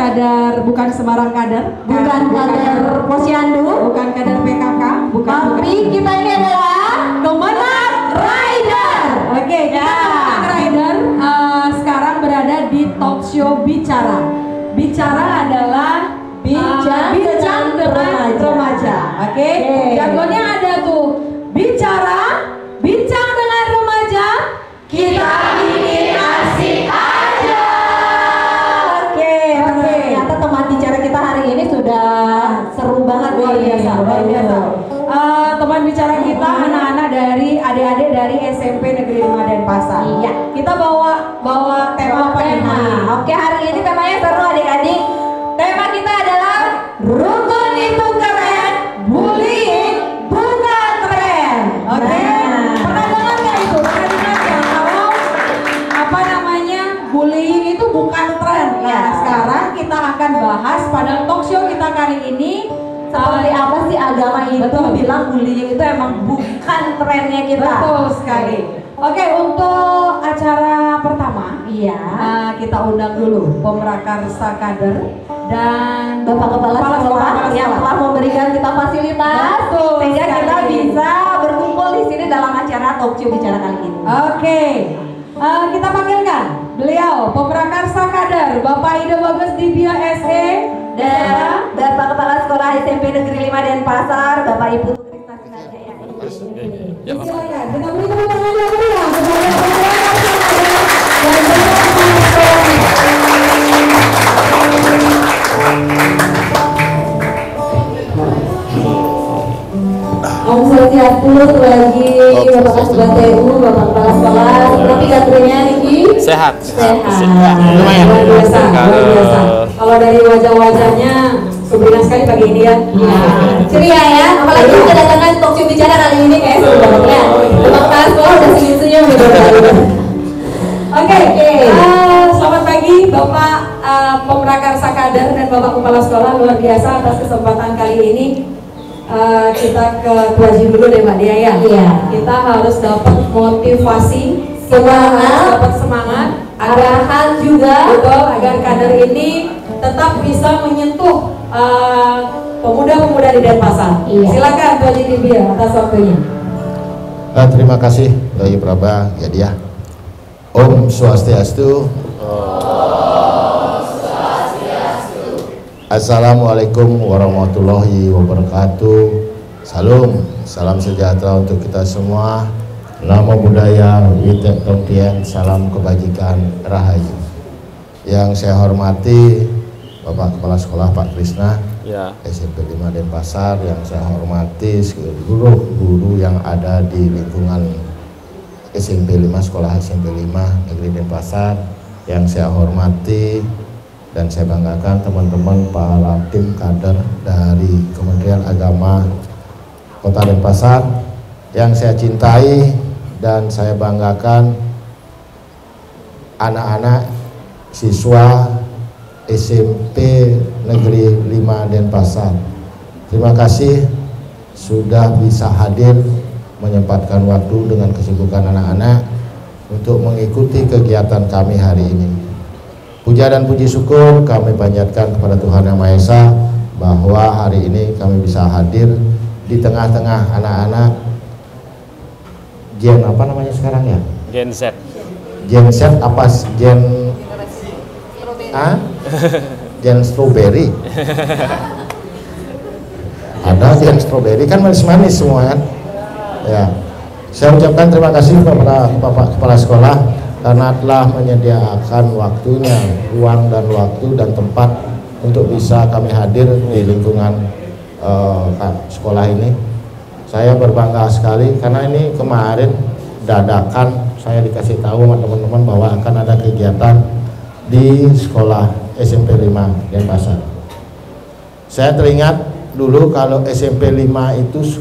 kader, bukan sembarang kader, bukan kader Posyandu, bukan kader PKK, tapi kita ini adalah Kemenang Rider. Oke, kita Kemenang Rider sekarang berada di talk show Bicara. Bicara adalah bincang dengan remaja. Oke, jargonnya ada tuh, bicara, bincang dengan remaja, kita bikin asik aja. Oke. Ternyata teman bicara kita hari ini sudah seru banget, luar biasa. Teman bicara kita anak-anak dari adik-adik dari SMP Negeri 5 Denpasar. Iya. Kita bawa tema apa nih? Oke, hari ini temanya seru adik-adik. Tema kita adalah Rukun itu keren, bullying bukan tren. Oke. Pernah dengar nggak itu? Pernah dengar nggak kalau apa namanya bullying itu bukan tren? Nah, sekarang kita akan bahas pada talk show kita kali ini. Seperti apa sih agama itu bilang bullying itu emang bukan trennya kita. Betul sekali. Oke, untuk acara pertama, kita undang dulu Pemrakarsa Kader dan Bapak Kepala Sekolah yang telah memberikan kita fasilitas sehingga kita bisa berkumpul di sini dalam acara talk show Bicara kali ini. Oke, kita panggilkan beliau Pemrakarsa Kader Bapak Ido Bagus Dibia SE dan Bapak Kepala Sekolah SMP Negeri 5 Denpasar Bapak Ibu Trisna Sinajaya. Silakan, kita beri tepuk tangan yang meriah Om Swastiastu lagi Bapak Kasubag TU, Bapak Kepala Sekolah, seperti kadernya Niki? Sehat. Lumayan. Luar biasa. Kalau dari wajah-wajahnya sumringah sekali pagi ini ya. Ceria ya, apalagi kedatangan talk show Bicara kali ini kayak seru banget ya. Bapak Kepala Sekolah udah senyum-senyum gitu. Oke. Selamat pagi Bapak Pemrakarsa Kader dan Bapak Kepala Sekolah, luar biasa atas kesempatan kali ini. Kita ke Tuaji dulu deh Mbak Dia ya. Iya. Kita harus dapat motivasi, dapat semangat, arahan juga, betul, agar kader ini tetap bisa menyentuh pemuda-pemuda di Denpasar. Iya. Silakan Tuaji Dibia atas waktunya. Terima kasih Doi Praba ya dia. Om Swastiastu. Assalamualaikum warahmatullahi wabarakatuh. Salam sejahtera untuk kita semua. Namo Buddhaya, Witek Tongtien, salam kebajikan, rahayu. Yang saya hormati Bapak Kepala Sekolah Pak Trisna, SMP 5 Denpasar. Yang saya hormati seluruh guru yang ada di lingkungan SMP 5, Sekolah SMP 5 Negeri Denpasar. Yang saya hormati dan saya banggakan teman-teman para tim kader dari Kementerian Agama Kota Denpasar. Yang saya cintai dan saya banggakan anak-anak siswa SMP Negeri 5 Denpasar. Terima kasih sudah bisa hadir menyempatkan waktu dengan kesibukan anak-anak untuk mengikuti kegiatan kami hari ini. Puja dan puji syukur kami panjatkan kepada Tuhan Yang Maha Esa bahwa hari ini kami bisa hadir di tengah-tengah anak-anak Gen apa namanya sekarang ya? Gen Z. Gen Z apa? Gen Gen strawberry. Ada Gen strawberry kan manis-manis semua kan? Ya. Saya ucapkan terima kasih kepada Bapak Kepala Sekolah karena telah menyediakan waktunya, ruang dan waktu dan tempat untuk bisa kami hadir di lingkungan sekolah ini. Saya berbangga sekali karena ini kemarin dadakan saya dikasih tahu sama teman-teman bahwa akan ada kegiatan di sekolah SMP 5 Denpasar. Saya teringat dulu kalau SMP 5 itu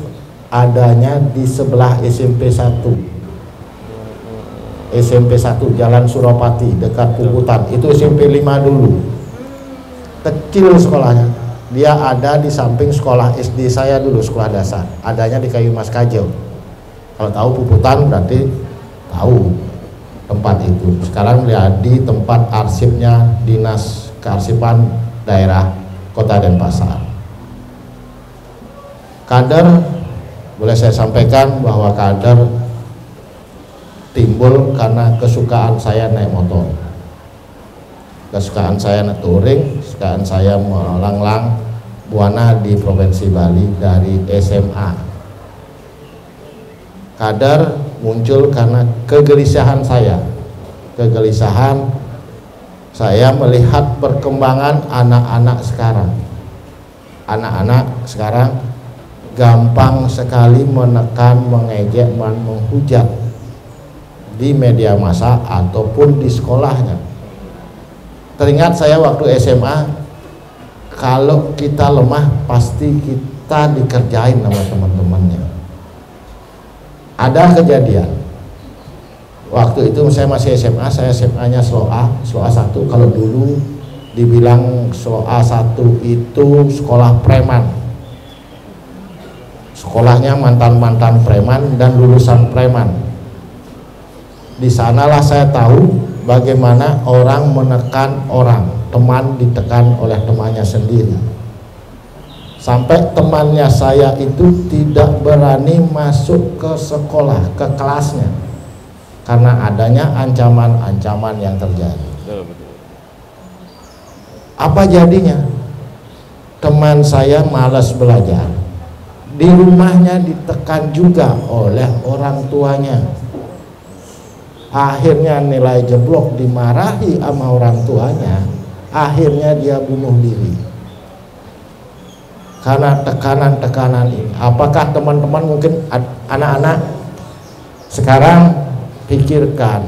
adanya di sebelah SMP 1. SMP 1 Jalan Suropati dekat Puputan, itu SMP 5 dulu. Kecil sekolahnya. Dia ada di samping sekolah SD saya dulu, sekolah dasar. Adanya di Kayu Mas Kajo. Kalau tahu Puputan berarti tahu tempat itu. Sekarang dia di tempat arsipnya Dinas Kearsipan daerah Kota Denpasar. Kader, boleh saya sampaikan bahwa kader timbul karena kesukaan saya naik motor, kesukaan saya naik touring, kesukaan saya melanglang buana di Provinsi Bali dari SMA. Kader muncul karena kegelisahan saya melihat perkembangan anak-anak sekarang. Anak-anak sekarang gampang sekali menekan, mengejek, menghujat di media massa ataupun di sekolahnya. Teringat saya waktu SMA, kalau kita lemah pasti kita dikerjain sama teman-temannya. Ada kejadian waktu itu saya masih SMA, saya SMA-nya Slow A 1. Kalau dulu dibilang Slow A 1 itu sekolah preman, sekolahnya mantan-mantan preman dan lulusan preman. Di sanalah saya tahu bagaimana orang menekan orang, teman ditekan oleh temannya sendiri. Sampai temannya saya itu tidak berani masuk ke sekolah, ke kelasnya, karena adanya ancaman-ancaman yang terjadi. Apa jadinya? Teman saya malas belajar, di rumahnya ditekan juga oleh orang tuanya. Akhirnya nilai jeblok, dimarahi sama orang tuanya, akhirnya dia bunuh diri karena tekanan-tekanan ini. Apakah teman-teman, mungkin anak-anak sekarang pikirkan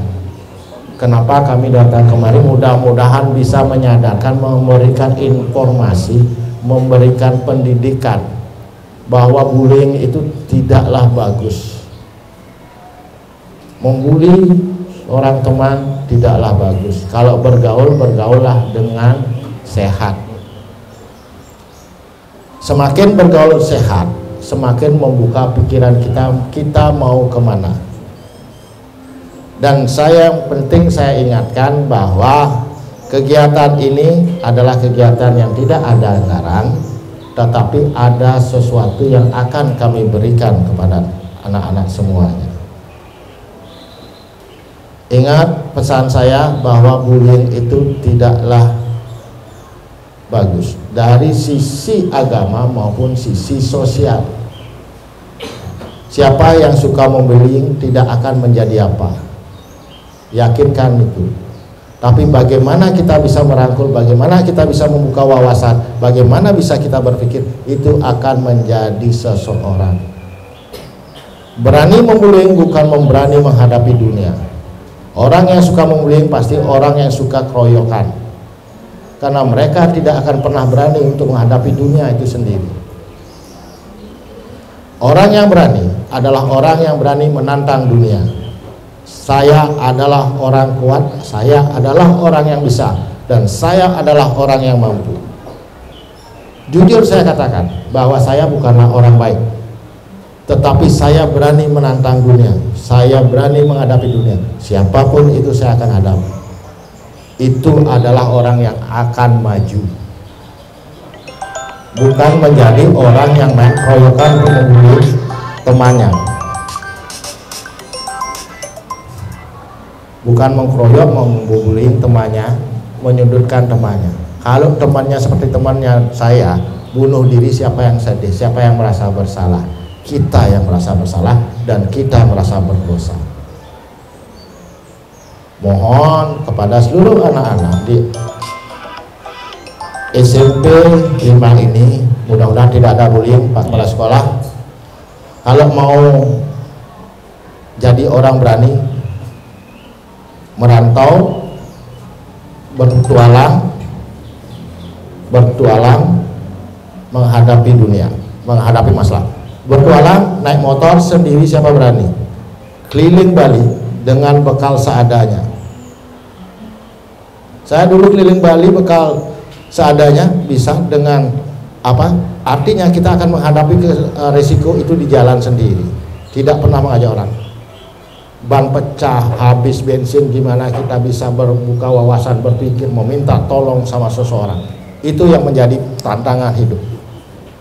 kenapa kami datang kemari, mudah-mudahan bisa menyadarkan, memberikan informasi, memberikan pendidikan bahwa bullying itu tidaklah bagus. Membuli orang teman tidaklah bagus. Kalau bergaul, bergaullah dengan sehat. Semakin bergaul sehat, semakin membuka pikiran kita mau kemana. Dan yang penting saya ingatkan bahwa kegiatan ini adalah kegiatan yang tidak ada anggaran, tetapi ada sesuatu yang akan kami berikan kepada anak-anak semuanya. Ingat pesan saya bahwa bullying itu tidaklah bagus dari sisi agama maupun sisi sosial. Siapa yang suka membullying tidak akan menjadi apa, yakinkan itu. Tapi bagaimana kita bisa merangkul, bagaimana kita bisa membuka wawasan, bagaimana bisa kita berpikir, itu akan menjadi seseorang. Berani membullying bukan memberani menghadapi dunia. Orang yang suka membullying pasti orang yang suka keroyokan, karena mereka tidak akan pernah berani untuk menghadapi dunia itu sendiri. Orang yang berani adalah orang yang berani menantang dunia. Saya adalah orang kuat, saya adalah orang yang bisa, dan saya adalah orang yang mampu. Jujur saya katakan bahwa saya bukanlah orang baik, tetapi saya berani menantang dunia, saya berani menghadapi dunia. Siapapun itu saya akan hadapi. Itu adalah orang yang akan maju, bukan menjadi orang yang main keroyokan untuk membuli temannya, bukan mengkeroyok, membuli temannya, menyudutkan temannya. Kalau temannya seperti temannya saya, bunuh diri, siapa yang sedih, siapa yang merasa bersalah? Kita yang merasa bersalah dan kita merasa berdosa. Mohon kepada seluruh anak-anak di SMP 5 ini, mudah-mudahan tidak ada bullying Pak Kepala Sekolah. Kalau mau jadi orang berani, merantau, bertualang menghadapi dunia, menghadapi masalah. Bertualang, naik motor sendiri, siapa berani? Keliling Bali dengan bekal seadanya. Saya dulu keliling Bali bekal seadanya, bisa dengan apa? Artinya kita akan menghadapi resiko itu di jalan sendiri, tidak pernah mengajak orang. Ban pecah, habis bensin, gimana kita bisa berbuka wawasan, berpikir, meminta tolong sama seseorang. Itu yang menjadi tantangan hidup.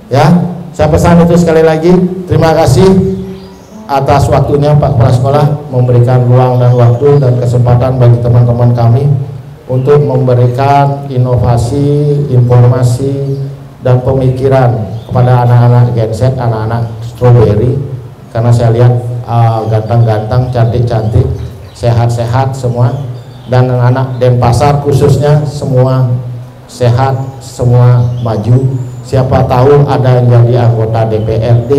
Ya, saya pesan itu sekali lagi. Terima kasih atas waktunya Pak Kepala Sekolah, memberikan ruang dan waktu dan kesempatan bagi teman-teman kami untuk memberikan inovasi, informasi, dan pemikiran kepada anak-anak Gen Z, anak-anak strawberry. Karena saya lihat ganteng-ganteng, cantik-cantik, sehat-sehat semua, dan anak-anak Denpasar khususnya semua sehat, semua maju. Siapa tahu ada yang jadi anggota DPRD,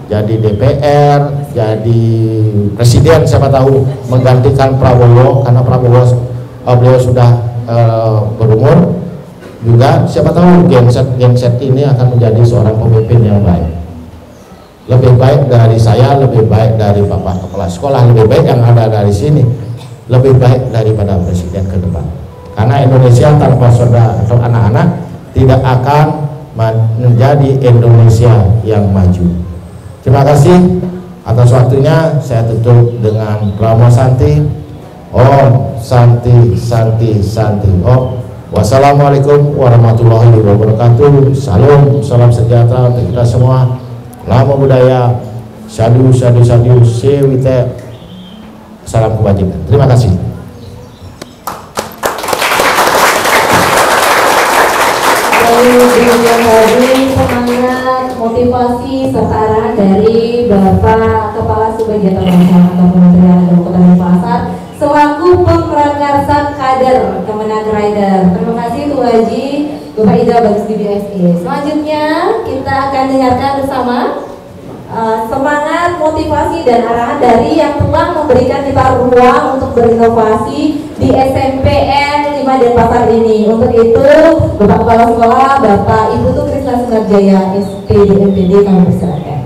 jadi DPR, jadi presiden, siapa tahu menggantikan Prabowo, karena Prabowo beliau sudah berumur juga. Siapa tahu Gen Z ini akan menjadi seorang pemimpin yang baik, lebih baik dari saya, lebih baik dari Bapak Kepala Sekolah, lebih baik yang ada dari sini, lebih baik daripada presiden ke depan. Karena Indonesia tanpa saudara atau anak-anak tidak akan menjadi Indonesia yang maju. Terima kasih atas waktunya. Saya tutup dengan Ramo Santi. Om Santi Santi Santi Om. Wassalamualaikum warahmatullahi wabarakatuh. Salam sejahtera untuk kita semua. Namo Buddhaya. Sadu sadu sadu sewite. Salam kebajikan. Terima kasih. Yang tadi semangat, motivasi, serta arahan dari Bapak Kepala Subbagian Pemasaran atau Kementerian Agama Kota Denpasar selaku pemrakarsat kader Kemenag Rider. Terima kasih Tuan Haji Bapak Ida Bagus DBSE. Selanjutnya kita akan dengarkan bersama semangat, motivasi, dan arahan dari yang telah memberikan kita ruang untuk berinovasi di SMPN 5 Denpasar ini. Untuk itu, Bapak Kepala Sekolah, Bapak Ibu Tuh Krisna Sunarjaya, SPD MPD, kami persilakan.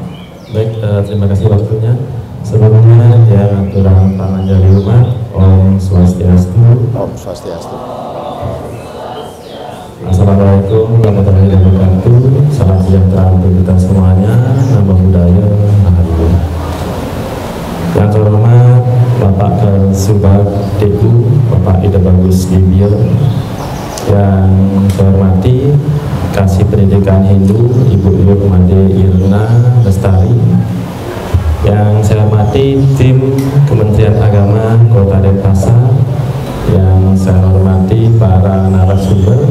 Baik, terima kasih waktunya. Sebelumnya yang aturan panganjar di rumah, Om Swastiastu. Om Swastiastu. Assalamualaikum warahmatullahi wabarakatuh. Salam sejahtera untuk kita semuanya. Nama budaya, alhamdulillah. Yang terhormat Bapak Subag DU, Bapak Ida Bagus Gibir. Yang saya hormati Kasih Pendidikan Hindu, Ibu Made Irna Lestari. Yang saya hormati tim Kementerian Agama Kota Denpasar. Yang saya hormati para narasumber,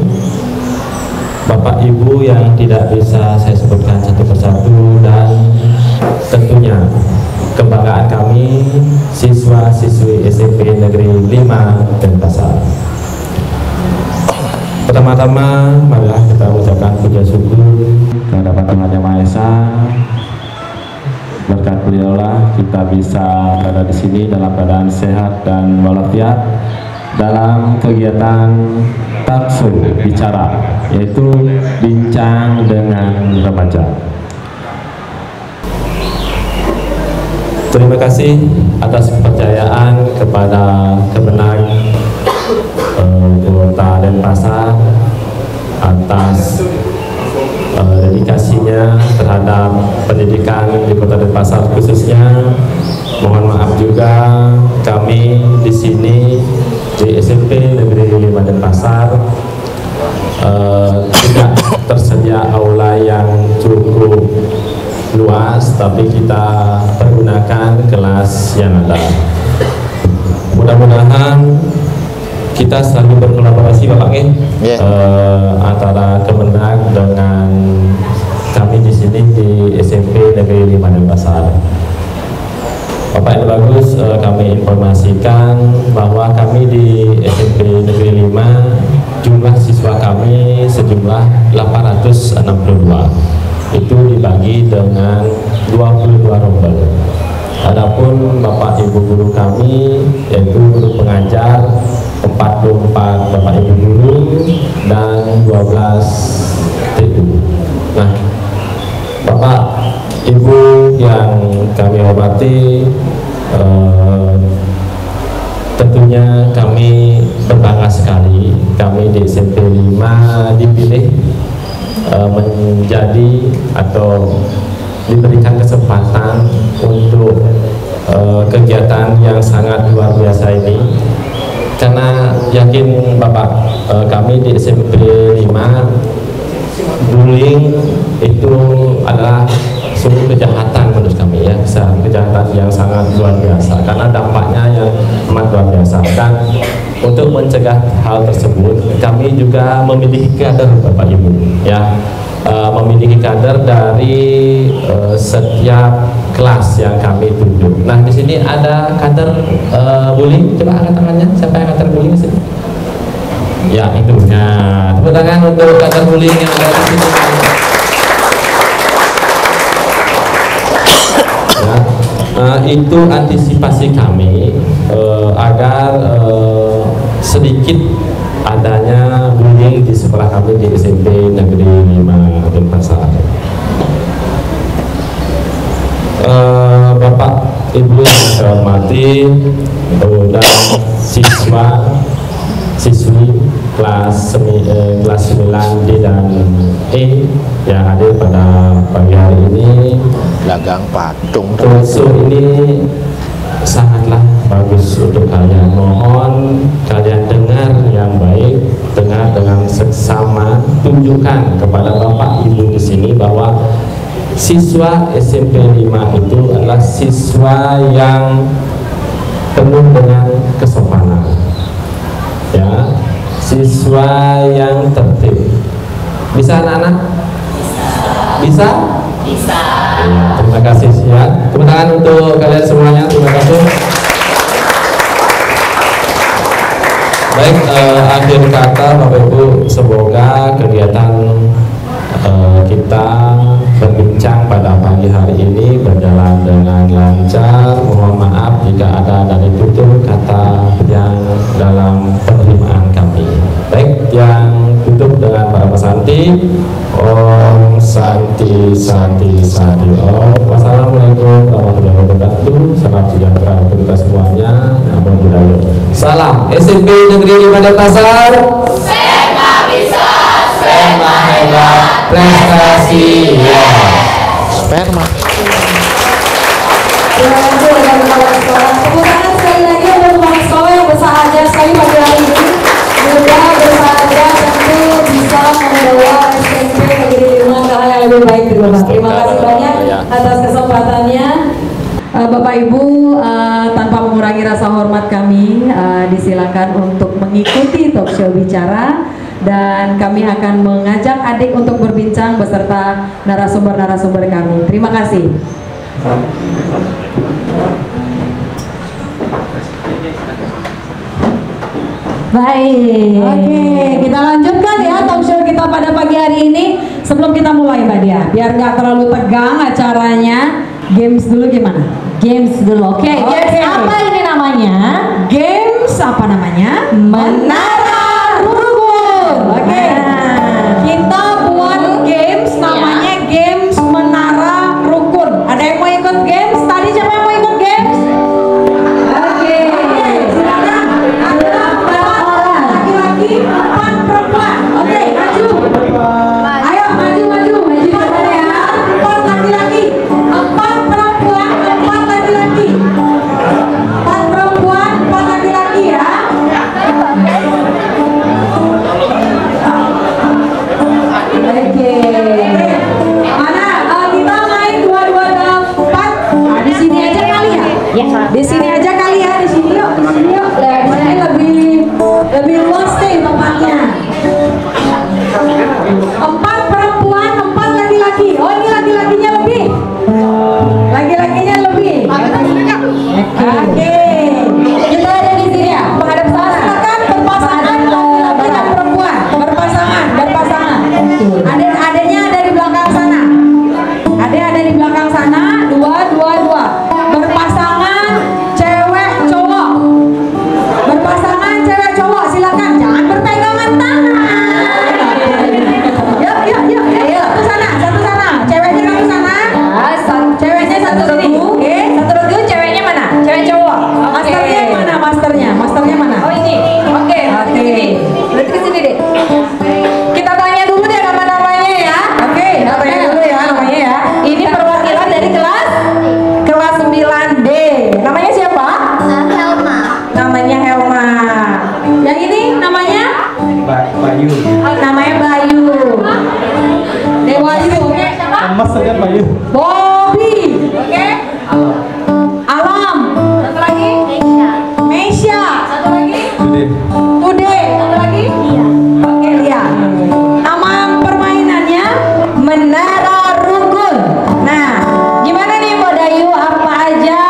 Bapak Ibu yang tidak bisa saya sebutkan satu persatu, dan tentunya kebanggaan kami siswa-siswi SMP Negeri 5 Denpasar. Pertama-tama marilah kita mengucapkan puja syukur kehadirat Tuhan Yang Maha Esa. Berkat beliaulah kita bisa berada di sini dalam keadaan sehat dan walafiat dalam kegiatan Taksu Bicara, yaitu bincang dengan remaja. Terima kasih atas kepercayaan kepada Kemenag Kota Denpasar atas dedikasinya terhadap pendidikan di Kota Denpasar khususnya. Mohon maaf juga kami di sini di SMP Negeri 5 Denpasar tidak tersedia aula yang cukup luas, tapi kita pergunakan kelas yang ada. Mudah-mudahan kita selalu berkolaborasi Bapak antara Kemenag dengan kami di sini di SMP Negeri 5 Denpasar. Bapak Ida Bagus, kami informasikan bahwa kami di SMP Negeri 5 jumlah siswa kami sejumlah 862. Itu dibagi dengan 22 rombel. Adapun Bapak Ibu guru kami, yaitu guru pengajar 44 Bapak Ibu guru dan 12 TU. Nah, Bapak Ibu yang kami hormati, tentunya kami berbangga sekali kami di SMP 5 dipilih menjadi atau diberikan kesempatan untuk kegiatan yang sangat luar biasa ini, karena yakin Bapak kami di SMP 5 bullying itu adalah sungguh kejahatan menurut kami ya, kejahatan yang sangat luar biasa karena dampaknya yang amat luar biasa. Dan untuk mencegah hal tersebut kami juga memiliki kader Bapak Ibu ya, memiliki kader dari setiap kelas yang kami tunjuk. Nah di sini ada kader bullying, coba angkat tangannya, siapa yang kader bullying di sini? Ya itu, nah tepuk tangan untuk kader bullying yang ada di sini. Itu antisipasi kami agar sedikit adanya bullying di sekolah kami di SMP Negeri 5 Denpasar. Bapak Ibu yang saya hormati dan siswi kelas 9D dan E yang hadir pada pagi hari ini. Dagang patung Kursus ini sangatlah bagus untuk kalian. Mohon kalian dengar yang baik, dengar dengan seksama, tunjukkan kepada Bapak Ibu di sini bahwa siswa SMP 5 itu adalah siswa yang penuh dengan kesopanan, ya, siswa yang tertib. Bisa anak-anak? Bisa? Bisa. Ya, terima kasih ya. Tepuk tangan untuk kalian semuanya. Terima kasih. Baik, akhir kata Bapak Ibu, semoga kegiatan kita berbincang pada pagi hari ini berjalan dengan lancar. Mohon maaf jika ada dari tutur kata yang dalam penerimaan kami. Baik, yang tutup dengan para pesanti. Om Santi Santi Santi Om. Wassalamualaikum warahmatullahi wabarakatuh. Salam sejahtera untuk kita semuanya. Namo Buddhaya. Salam SMP Negeri 5 Denpasar. Sema bisa, Sema hebat, prestasi ya. sperma. Terima kasih kepada kepala sekolah. Tepuk tangan sekali lagi untuk kepala sekolah yang bersahaja sekali pada hari ini. Mudah bersahaja tentu bisa membawa SMP Negeri 5 ke hal yang lebih baik ke depan. Terima kasih banyak atas kesempatannya. Bapak Ibu, tanpa mengurangi rasa hormat kami, disilakan untuk mengikuti talk show bicara, dan kami akan mengajak adik untuk berbincang beserta narasumber-narasumber kami. Terima kasih. Baik, oke, kita lanjutkan ya talk show kita pada pagi hari ini. Sebelum kita mulai Mbak Dia, biar nggak terlalu tegang acaranya, games dulu gimana? Games dulu. Oke, games apa ini namanya? Games apa namanya? Menara Rukun. Oke, kita buat games namanya games Menara Rukun. Ada yang mau ikut games? Tadi siapa yang mau ikut games? Oke, silakan. Ada 4 orang laki-laki, 4 perempuan. Oke, maju. Ayo maju coba ya. 4 laki-laki, 4 perempuan, 4 laki-laki. 4 perempuan, 4 laki-laki ya. Siapa ya? Bobby. Oke. Alam. Satu lagi. Meisha. Satu lagi. Today. Satu lagi. Oke, lihat. Nama permainannya Menara Rukun. Nah, gimana nih Mbak Dayu? Apa aja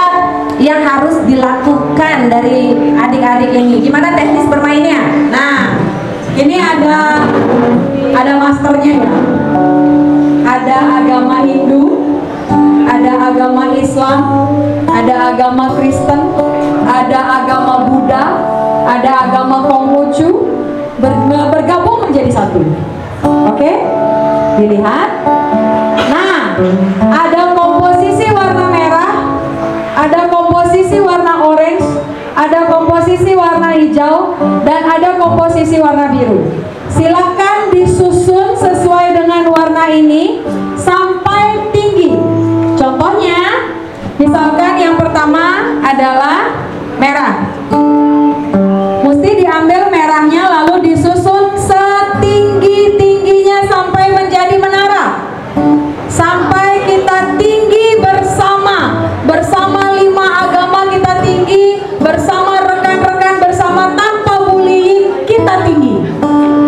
yang harus dilakukan dari adik-adik ini? Gimana teknis bermainnya? Nah, ini ada masternya ya. Ada agama Hindu, ada agama Islam, ada agama Kristen, ada agama Buddha, ada agama Konghucu, bergabung menjadi satu. Oke, dilihat. Nah, ada komposisi warna merah, ada komposisi warna orange, ada komposisi warna hijau, dan ada komposisi warna biru. Silakan disusun sesuai dengan warna ini sampai tinggi. Contohnya, misalkan yang pertama adalah merah. Mesti diambil merahnya lalu disusun setinggi-tingginya sampai menjadi menara. Sampai kita tinggi bersama 5 agama kita tinggi, bersama rekan-rekan, bersama tanpa bullying kita tinggi.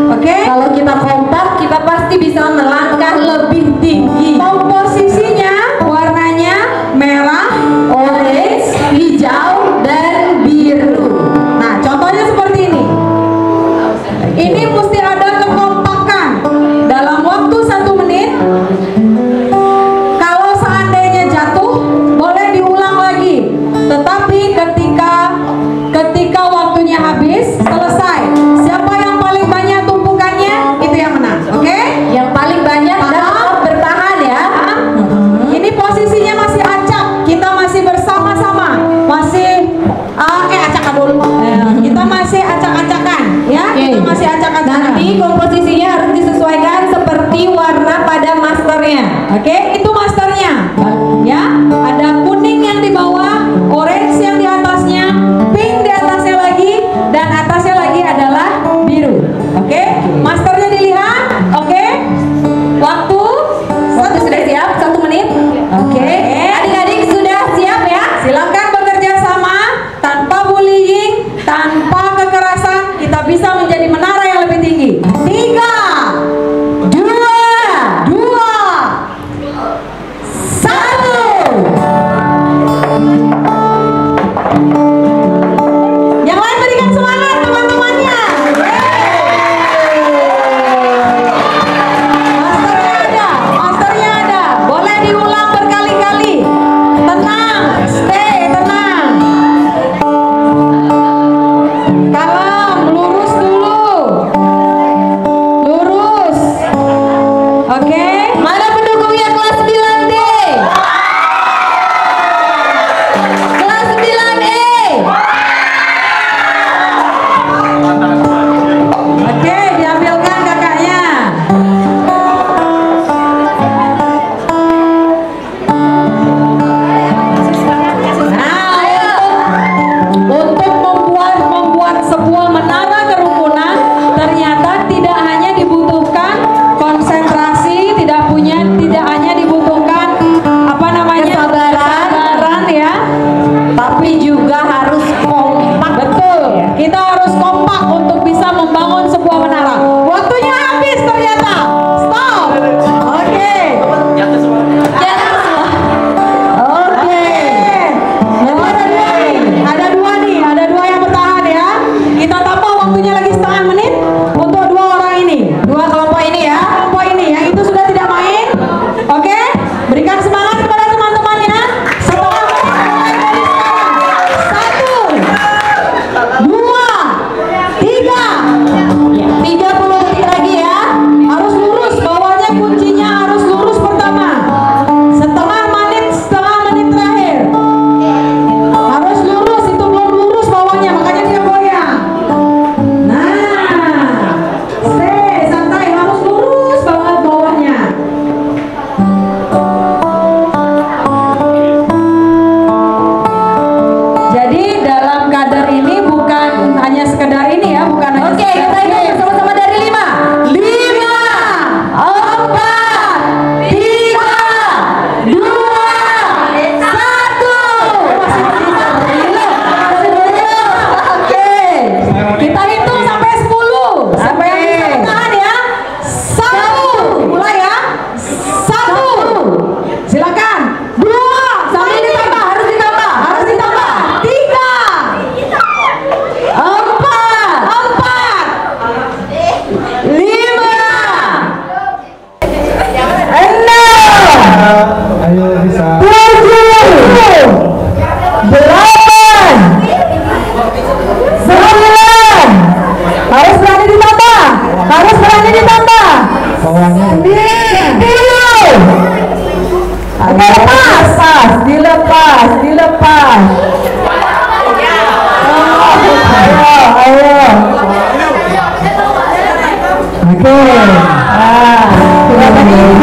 Oke? Kalau kita kompak, kita pasti bisa melangkah lebih tinggi. Komposisinya warnanya merah, Orange, hijau, dan biru. nah contohnya seperti ini. Ini mesti ada kekompakan dalam waktu 1 menit. Kalau seandainya jatuh, boleh diulang lagi. Tetapi ketika waktunya habis, selesai. Siapa yang paling banyak tumpukannya, itu yang menang. Oke? Yang paling banyak dan tetap bertahan ya.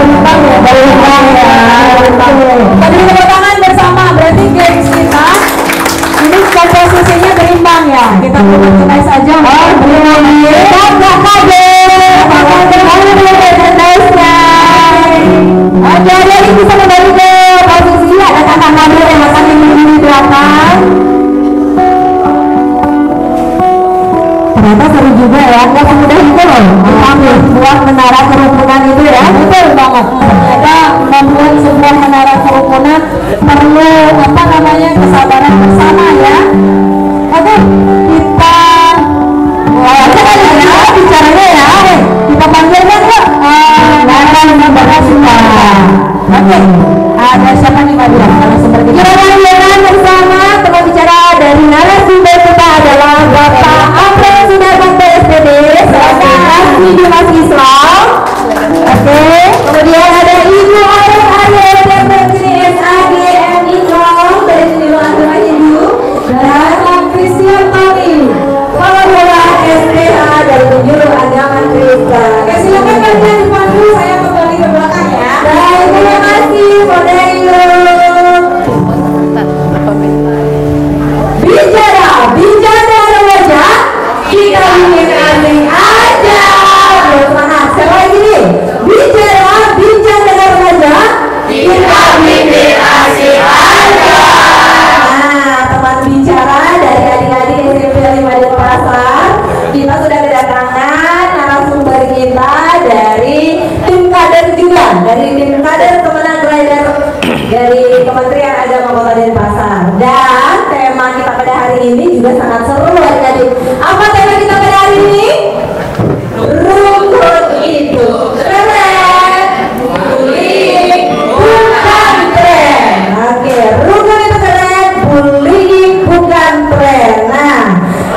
berimbang ya. Berimbang ya. Tadi tepuk tangan bersama, berarti gengs kita ini komposisinya berimbang ya. Kita mulai saja. Oh, berimbang. Kakak kader. Oke, adik bisa kembali ke posisi. Ada kakak kader yang akan menuju di belakang. Ternyata seru juga ya, nggak semudah itu loh membuat menara kerukunan itu ya. Betul banget. Ternyata membuat sebuah menara kerukunan perlu kesabaran bersama ya. Oke, kita ya bicaranya ya. Kita panggilkan yuk Nara Mbak Suka. Oke, ada siapa nih Mbak Dira? Seperti kita panggilkan bersama teman bicara dari narasumber kita adalah Bapak April Sunarbanto SPD selaku Kasih Mahasiswa. Oke, kemudian ada Ibu Arif Arif yang terpilih SAGM Ikon dari Senior Agamanya dulu, dan Pak Christian Tony Pengelola SPH dari Penjuru Agama Kristen. Oke, silakan kalian dipandu, saya kembali ke belakang ya. Baik, terima kasih Modelo. Bicara remaja, kita ingin asing aja. Semangat, siapa lagi nih? Bicara remaja, kita ingin asing aja. Nah, teman bicara dari adik-adik SMP 5 Denpasar, kita sudah kedatangan narasumber kita dari tim kader juga, dari tim kader kemenang rider dari Kementerian Agama Kota Denpasar. Dan tema kita pada hari ini juga sangat seru adik-adik. Apa tema kita pada hari ini? Rukun itu keren, bullying bukan tren. Oke, rukun itu keren, bullying bukan tren. Nah,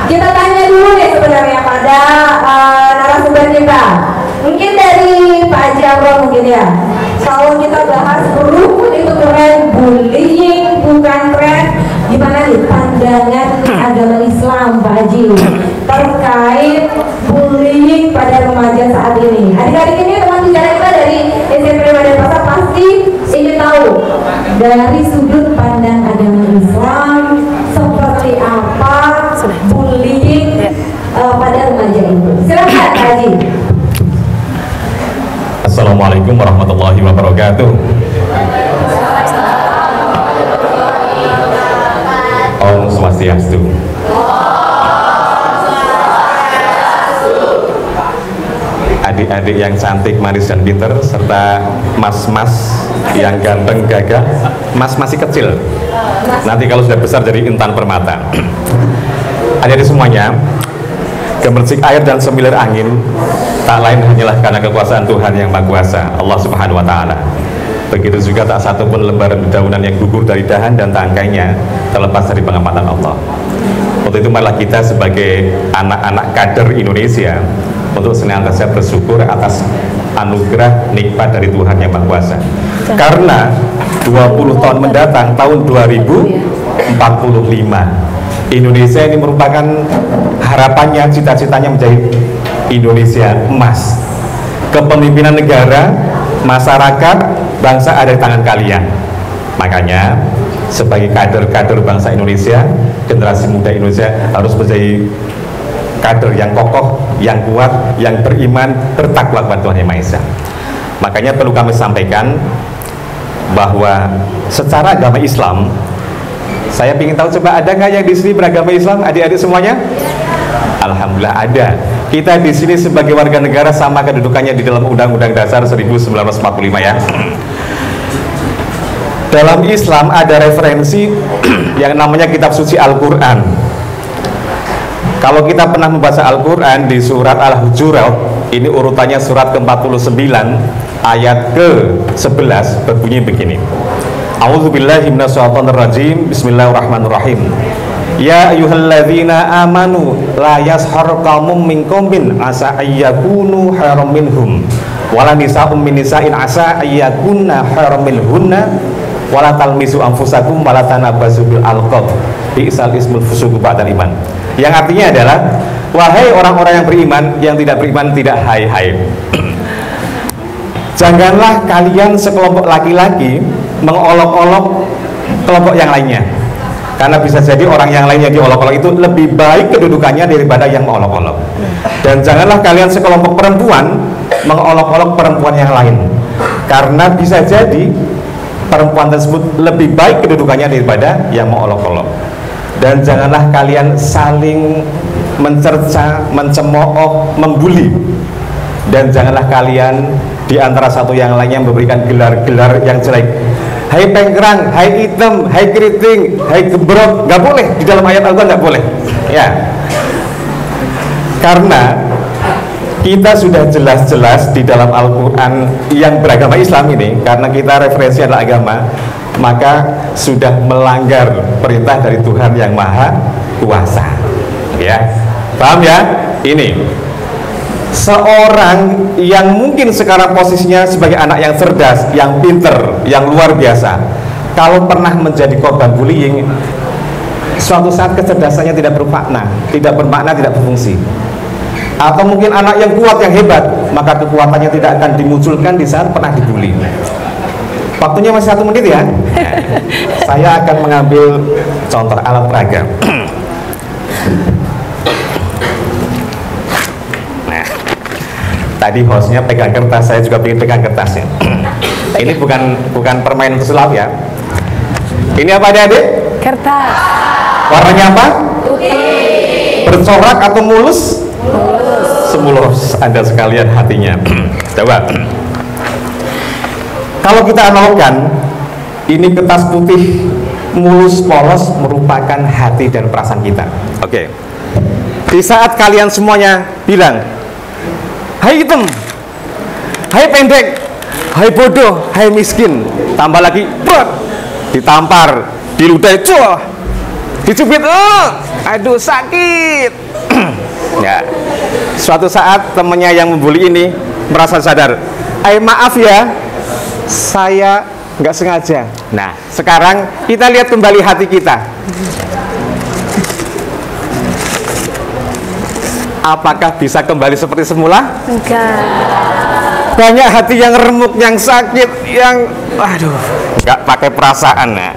kita tanya dulu nih sebenarnya pada narasumber kita. Mungkin dari Pak Jamro mungkin ya. Kalau kita bahas rukun itu keren, bullying bukan tren, gimana nih pandangan agama Islam Pak Haji terkait bullying pada remaja saat ini? Adik-adik ini teman bicara kita dari SMP Denpasar pasti ingin tahu dari sudut pandang agama Islam seperti apa bullying pada remaja itu. Silakan Pak Haji. Assalamualaikum warahmatullahi wabarakatuh. Om Swastiastu. Adik-adik yang cantik, manis dan pinter, serta mas-mas yang ganteng, gagah. Mas masih kecil, nanti kalau sudah besar jadi intan permata. Adik-adik semuanya, gemercik air dan semilir angin tak lain hanyalah karena kekuasaan Tuhan yang Maha Kuasa, Allah Subhanahu wa Ta'ala. Begitu juga tak satu pun lembaran dedaunan yang gugur dari dahan dan tangkainya terlepas dari pengamatan Allah. Untuk itu marilah kita sebagai anak-anak kader Indonesia untuk senantiasa bersyukur atas anugerah nikmat dari Tuhan yang Maha Kuasa. Karena 20 tahun mendatang, tahun 2045, Indonesia ini merupakan harapannya, cita-citanya menjadi Indonesia emas. Kepemimpinan negara, masyarakat, bangsa ada di tangan kalian. Makanya sebagai kader-kader bangsa Indonesia, generasi muda Indonesia harus menjadi kader yang kokoh, yang kuat, yang beriman, bertakwa kepada Tuhan Yang Maha Esa. Makanya perlu kami sampaikan bahwa secara agama Islam, saya ingin tahu, coba ada nggak yang di sini beragama Islam, adik-adik semuanya? Alhamdulillah ada. Kita di sini sebagai warga negara sama kedudukannya di dalam Undang-Undang Dasar 1945 ya. Dalam Islam ada referensi yang namanya kitab suci Al-Quran. Kalau kita pernah membaca Al-Quran di surat Al-Hujurat, ini urutannya surat ke-49 ayat ke-11 berbunyi begini. A'udzubillahi minasyaitonirrajim. Bismillahirrahmanirrahim. Ya ayyuhalladzina amanu la yashar qaumun min qaumin asa ayyakunu khairam minhum wala nisa'um min nisa'in asa ayyakunna khairam minhunna wala talmisu anfusakum wala tanabazu bil alqab bi'sal ismul fusuq ba'dal iman. Yang artinya adalah, wahai orang-orang yang beriman, yang tidak beriman tidak hai-hai. Janganlah kalian sekelompok laki-laki mengolok-olok kelompok yang lainnya, karena bisa jadi orang yang lainnya diolok-olok itu lebih baik kedudukannya daripada yang mengolok-olok. Dan janganlah kalian sekelompok perempuan mengolok-olok perempuan yang lain, karena bisa jadi perempuan tersebut lebih baik kedudukannya daripada yang mengolok-olok. Dan janganlah kalian saling mencerca, mencemooh, membuli. Dan janganlah kalian di antara satu yang lainnya memberikan gelar-gelar yang jelek. Hai pengkerang, hai hitam, hai keriting, hai gebrok, nggak boleh, di dalam ayat Al-Quran nggak boleh, ya. Karena kita sudah jelas-jelas di dalam Al-Quran yang beragama Islam ini, karena kita referensi adalah agama, maka sudah melanggar perintah dari Tuhan yang Maha Kuasa, ya. Paham ya? Ini seorang yang mungkin sekarang posisinya sebagai anak yang cerdas, yang pinter, yang luar biasa, kalau pernah menjadi korban bullying, suatu saat kecerdasannya tidak bermakna, tidak berfungsi. Atau mungkin anak yang kuat, yang hebat, maka kekuatannya tidak akan dimunculkan di saat pernah dibully. Waktunya masih 1 menit ya. Saya akan mengambil contoh alat peraga. Tadi hostnya pegang kertas, saya juga ingin pegang kertasnya. Ini bukan permainan pesulap ya. Ini apa adik-adik? Kertas. Warnanya apa? Putih. Bercorak atau mulus? Mulus. Semulus Anda sekalian hatinya. Coba. Kalau kita analogkan, ini kertas putih mulus polos merupakan hati dan perasaan kita. Oke. Di saat kalian semuanya bilang, hai hitam, hai pendek, hai bodoh, hai miskin, tambah lagi, ditampar, diludahi, dicubit, aduh sakit. Ya, suatu saat temannya yang membuli ini merasa sadar, maaf ya, saya nggak sengaja. Nah, sekarang kita lihat kembali hati kita. Apakah bisa kembali seperti semula? Enggak. Banyak hati yang remuk, yang sakit, yang nggak pakai perasaan ya.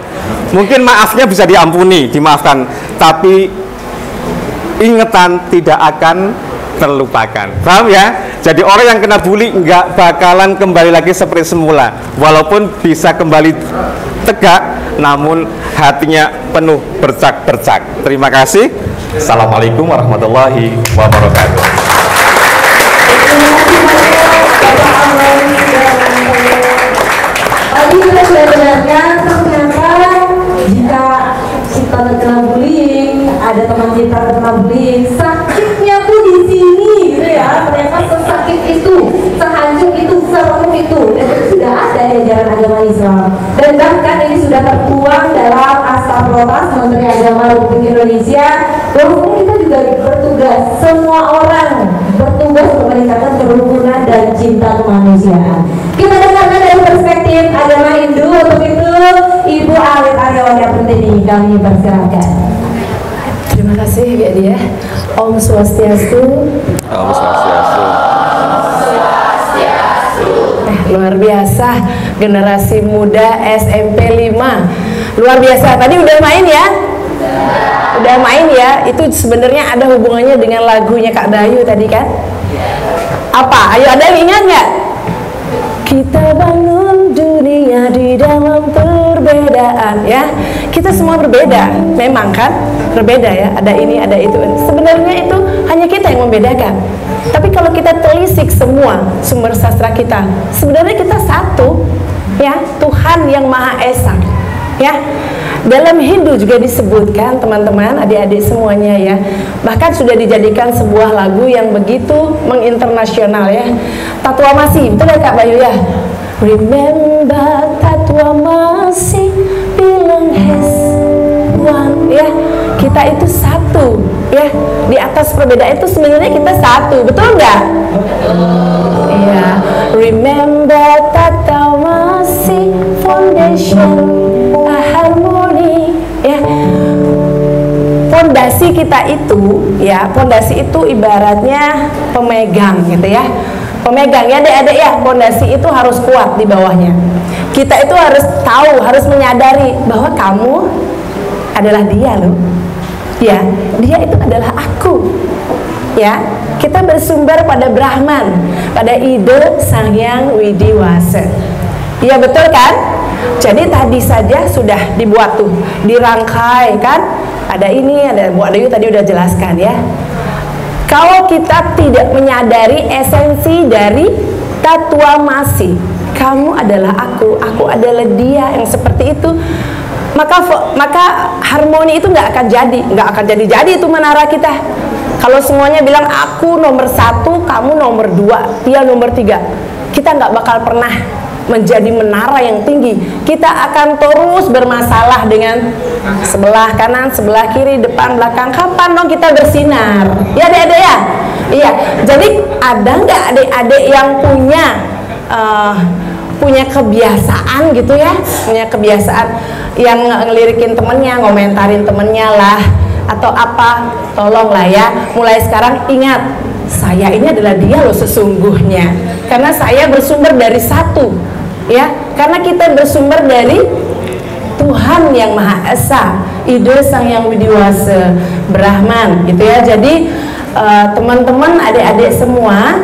Mungkin maafnya bisa diampuni, dimaafkan, tapi ingatan tidak akan terlupakan. Paham ya? Jadi orang yang kena bully nggak bakalan kembali lagi seperti semula, walaupun bisa kembali tegak, namun hatinya penuh bercak-bercak. Terima kasih. Assalamualaikum warahmatullahi wabarakatuh. Tadi kita sudah dengarkan ternyata jika kita terkena bullying, ada teman kita terkena bullying, sakitnya tuh di sini, gitu ya. Ternyata sesakit itu, sehancur itu, seremuk itu, dan itu sudah ada di ajaran agama Islam. Dan bahkan ini sudah tertuang dalam Asal Protase Menteri Agama Republik Indonesia. Bahwa kita juga bertugas, semua orang bertugas untuk meningkatkan kerukunan dan cinta kemanusiaan. Kita dengarkan dari perspektif agama Hindu. Untuk itu Ibu Alit Aryawati Pertiwi kami persilakan. Terima kasih ya dia. Om Swastiastu. Om Swastiastu. Luar biasa, generasi muda SMP 5. Luar biasa. Tadi udah main ya? Udah main ya? Itu sebenarnya ada hubungannya dengan lagunya Kak Bayu tadi kan? Apa? Ayo, ada yang ingat nggak? Kita bangun dunia di dalam perbedaan, ya. Kita semua berbeda, memang kan? Berbeda ya, ada ini, ada itu. Sebenarnya itu hanya kita yang membedakan. Tapi kalau kita telisik semua sumber sastra kita, sebenarnya kita satu, ya. Tuhan yang Maha Esa, ya. Dalam Hindu juga disebutkan, teman-teman, adik-adik semuanya ya, bahkan sudah dijadikan sebuah lagu yang begitu menginternasional ya. Tatwamasi, betul ya Kak Bayu ya? Remember Tatwamasi, bilang has one ya. Kita itu satu ya. Di atas perbedaan itu sebenarnya kita satu, betul nggak? Iya. Remember Tatwamasi foundation, a harmony ya. Fondasi kita itu ya, fondasi itu ibaratnya pemegang gitu ya. pemegang ya adik-adik ya. Fondasi itu harus kuat di bawahnya. Kita itu harus tahu, harus menyadari bahwa kamu adalah dia loh. Ya, dia itu adalah aku. Ya, kita bersumber pada Brahman, pada ide Sang Hyang Widiwasa. Iya betul kan? Jadi tadi saja sudah dibuat tuh, dirangkai kan? Ada ini, ada Bu Adayu tadi udah jelaskan ya. Kalau kita tidak menyadari esensi dari Tatwamasi, kamu adalah aku adalah dia yang seperti itu, maka harmoni itu nggak akan jadi itu menara kita. Kalau semuanya bilang aku nomor 1, kamu nomor 2, dia nomor 3, kita nggak bakal pernah menjadi menara yang tinggi. Kita akan terus bermasalah dengan sebelah kanan, sebelah kiri, depan, belakang. Kapan dong kita bersinar? Ya adik-adik ya? Iya. Jadi ada nggak adik-adik yang punya kebiasaan gitu ya? Punya kebiasaan yang ngelirikin temennya, ngomentarin temennya lah, atau apa? Tolonglah ya. Mulai sekarang ingat, saya ini adalah dia loh sesungguhnya, karena saya bersumber dari satu ya, karena kita bersumber dari Tuhan yang Maha Esa, ide Sang Hyang Widiwasa, Brahman gitu ya. Jadi teman-teman adik-adik semua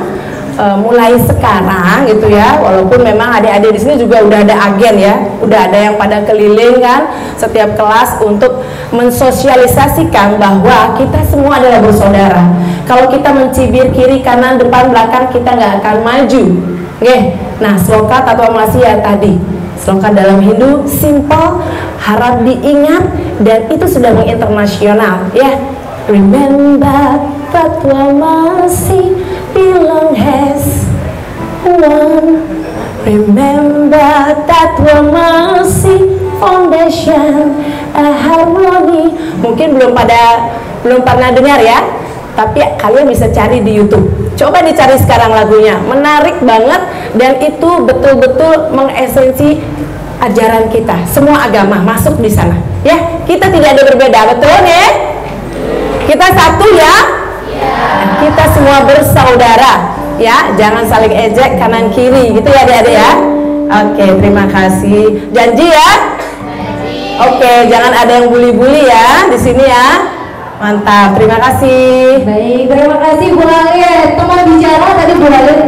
mulai sekarang gitu ya, walaupun memang adik-adik di sini juga udah ada agen ya, udah ada yang pada keliling kan setiap kelas untuk mensosialisasikan bahwa kita semua adalah bersaudara. Kalau kita mencibir kiri kanan depan belakang, kita nggak akan maju. Oke, nah sloka Tatwamasi ya tadi, sloka dalam Hindu simple, harap diingat, dan itu sudah menginternasional ya. Remember Tatwamasi belong has one. Remember Tatwamasi foundation a harmony. Mungkin belum pernah dengar ya, tapi kalian bisa cari di YouTube. Coba dicari sekarang lagunya, menarik banget, dan itu betul-betul mengesensi ajaran kita. Semua agama masuk di sana. Ya, kita tidak ada berbeda, betul ya? Kita satu ya? Kita semua bersaudara. Ya, jangan saling ejek kanan kiri, gitu ya adik-adik ya. Oke, terima kasih. Janji ya? Oke, jangan ada yang bully-bully ya di sini ya. Mantap, terima kasih. Baik, terima kasih Bu Lalit. Teman bicara tadi Bu Lalit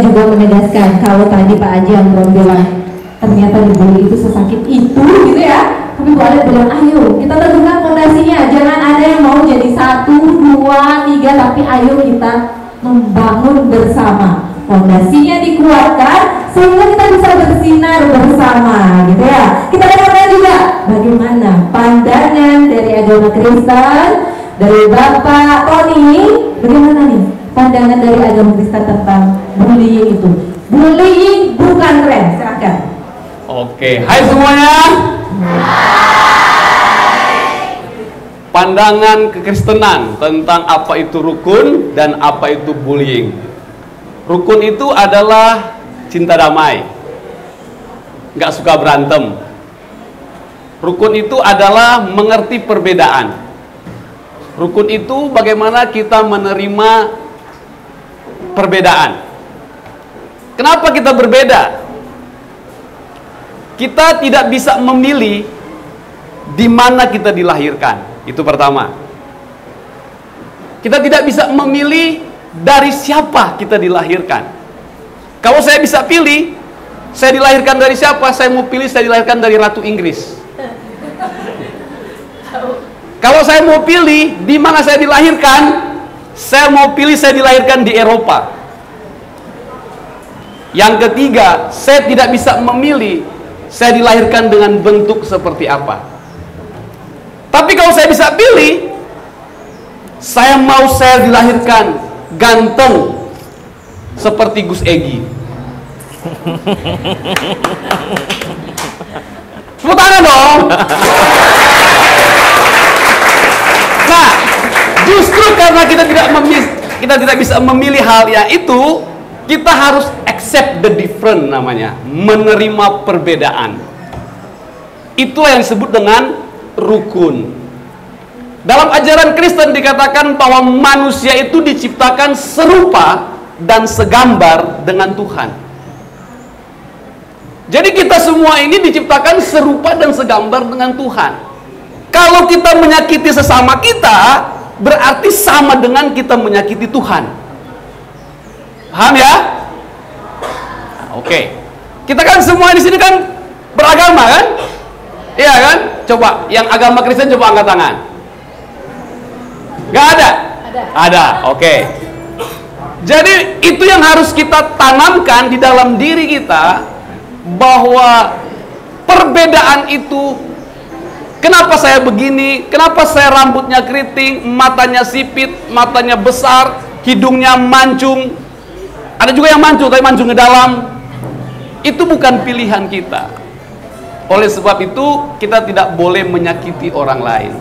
juga menegaskan kalau tadi Pak Haji Amron bilang ternyata dibully itu sesakit itu gitu ya. Tapi Bu Lalit bilang ayo kita tentukan fondasinya, jangan ada yang mau jadi 1, 2, 3, tapi ayo kita membangun bersama. Fondasinya dikuatkan sehingga kita bisa bersinar bersama gitu ya. Kita dengarkan juga bagaimana pandangan dari agama Kristen, dari Bapak Tony, bagaimana nih pandangan dari agama Kristen tentang bullying itu? Bullying bukan tren, silakan. Oke, hai semuanya. Pandangan kekristenan tentang apa itu rukun dan apa itu bullying. Rukun itu adalah cinta damai, nggak suka berantem. Rukun itu adalah mengerti perbedaan. Rukun itu bagaimana kita menerima perbedaan. Kenapa kita berbeda? Kita tidak bisa memilih di mana kita dilahirkan. Itu pertama. Kita tidak bisa memilih dari siapa kita dilahirkan. Kalau saya bisa pilih, saya dilahirkan dari siapa? Saya mau pilih saya dilahirkan dari Ratu Inggris. Kalau saya mau pilih di mana saya dilahirkan, saya mau pilih saya dilahirkan di Eropa. Yang ketiga, saya tidak bisa memilih saya dilahirkan dengan bentuk seperti apa. Tapi kalau saya bisa pilih, saya mau saya dilahirkan ganteng seperti Gus Egi. Tepuk tangan dong. Nah, justru karena kita tidak bisa memilih hal yang itu, kita harus accept the different namanya, menerima perbedaan. Itulah yang disebut dengan rukun. Dalam ajaran Kristen dikatakan bahwa manusia itu diciptakan serupa dan segambar dengan Tuhan. Jadi kita semua ini diciptakan serupa dan segambar dengan Tuhan. Kalau kita menyakiti sesama kita, berarti sama dengan kita menyakiti Tuhan. Paham ya? Nah, oke. Kita kan semua di sini kan beragama kan? Iya kan? Coba yang agama Kristen coba angkat tangan. Gak ada? Ada. Oke. Jadi itu yang harus kita tanamkan di dalam diri kita, bahwa perbedaan itu, kenapa saya begini, kenapa saya rambutnya keriting, matanya sipit, matanya besar, hidungnya mancung, ada juga yang mancung tapi mancung ke dalam, itu bukan pilihan kita. Oleh sebab itu kita tidak boleh menyakiti orang lain,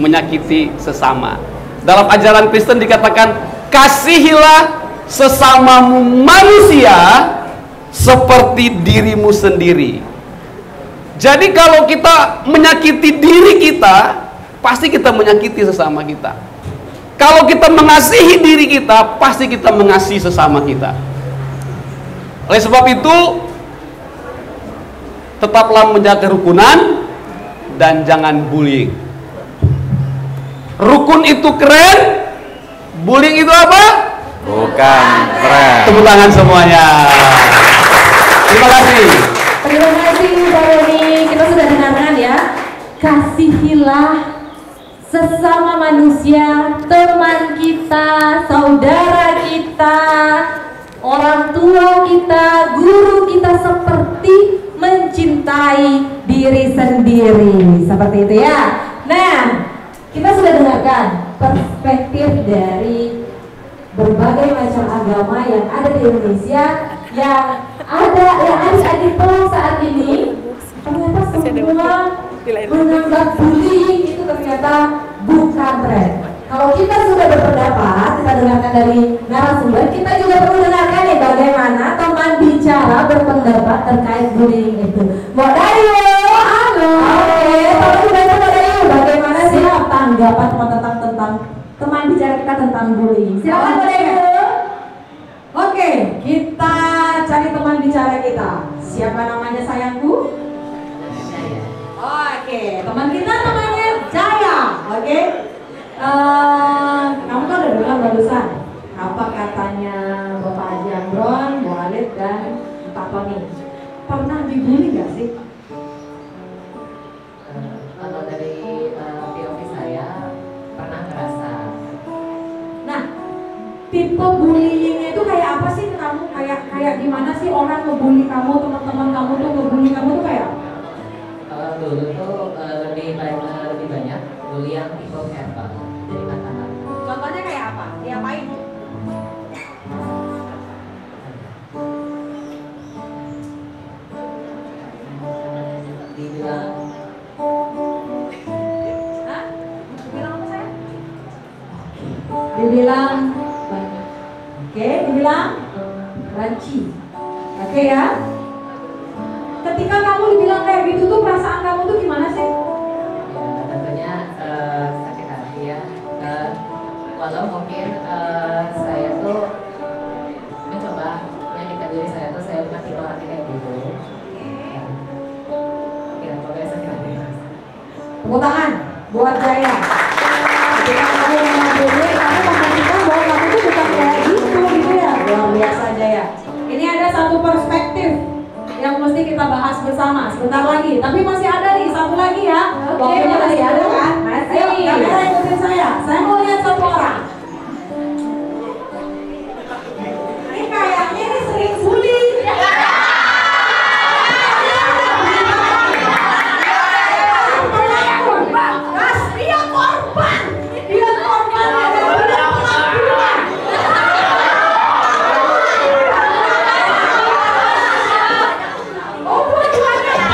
menyakiti sesama. Dalam ajaran Kristen dikatakan, kasihilah sesamamu manusia seperti dirimu sendiri. Jadi kalau kita menyakiti diri kita, pasti kita menyakiti sesama kita. Kalau kita mengasihi diri kita, pasti kita mengasihi sesama kita. Oleh sebab itu, tetaplah menjaga kerukunan dan jangan bullying. Rukun itu keren, bullying itu apa? Bukan keren. Tepuk tangan semuanya. Terima kasih. Terima kasih Pak Roni. Kita sudah dengarkan ya. Kasihilah sesama manusia, teman kita, saudara kita, orang tua kita, guru kita, seperti mencintai diri sendiri. Seperti itu ya. Nah, kita sudah dengarkan perspektif dari berbagai macam agama yang ada di Indonesia, yang ada adik-adik saat ini ternyata semua menganggap bullying itu ternyata bukan tren. Kalau kita sudah berpendapat, kita dengarkan dari narasumber, kita juga perlu dengarkan nih bagaimana teman bicara berpendapat terkait bullying itu. Mbak Dayu, halo. Oke, tolong dibantu Mbak Dayu, bagaimana sih tanggapan tentang teman bicara kita tentang bullying? Silakan Mbak Dayu. Oke, kita cari teman bicara kita. Siapa namanya sayangku? Oke, teman kita namanya Jaya. Oke. Kamu kan udah bilang barusan apa katanya Bapak Haji Amron, Bu Alid dan Pak Tony. Pernah dibully gak sih? Kalau dari POV saya pernah ngerasa. Nah, tipe bullyingnya itu kayak apa sih ke kamu? Kayak gimana sih orang ngebully kamu, teman-teman kamu tuh ngebully kamu tuh kayak? Kalau dulu tuh lebih banyak bully yang tipe verbal, jadi kata-kata. Contohnya kayak apa? Diapain? Dibilang Hah? Dibilang apa saya? Dibilang banyak. Oke, dibilang ranci. Oke ya. Ketika kamu dibilang kayak gitu tuh perasaan kamu tuh gimana sih? ya, tentunya sakit hati ya. Walau mungkin saya tuh mencoba menyakitkan diri saya tuh, saya masih orang kayak gitu. Ya, pokoknya sakit hati. Tepuk tangan buat Jaya. Ketika kamu mengabully, kamu memastikan bahwa kamu tuh bukan kayak gitu ya. Luar biasa Jaya. Ini ada satu perspektif yang mesti kita bahas bersama sebentar lagi. Tapi masih ada nih satu lagi ya. Waktunya masih ada kan? Masih. Ayo, kamera ikutin saya. Saya mau lihat satu orang. Ini kayaknya ini sering bully. Mas, dia korban. Dia korban ada pelakuan. Oh, tujuannya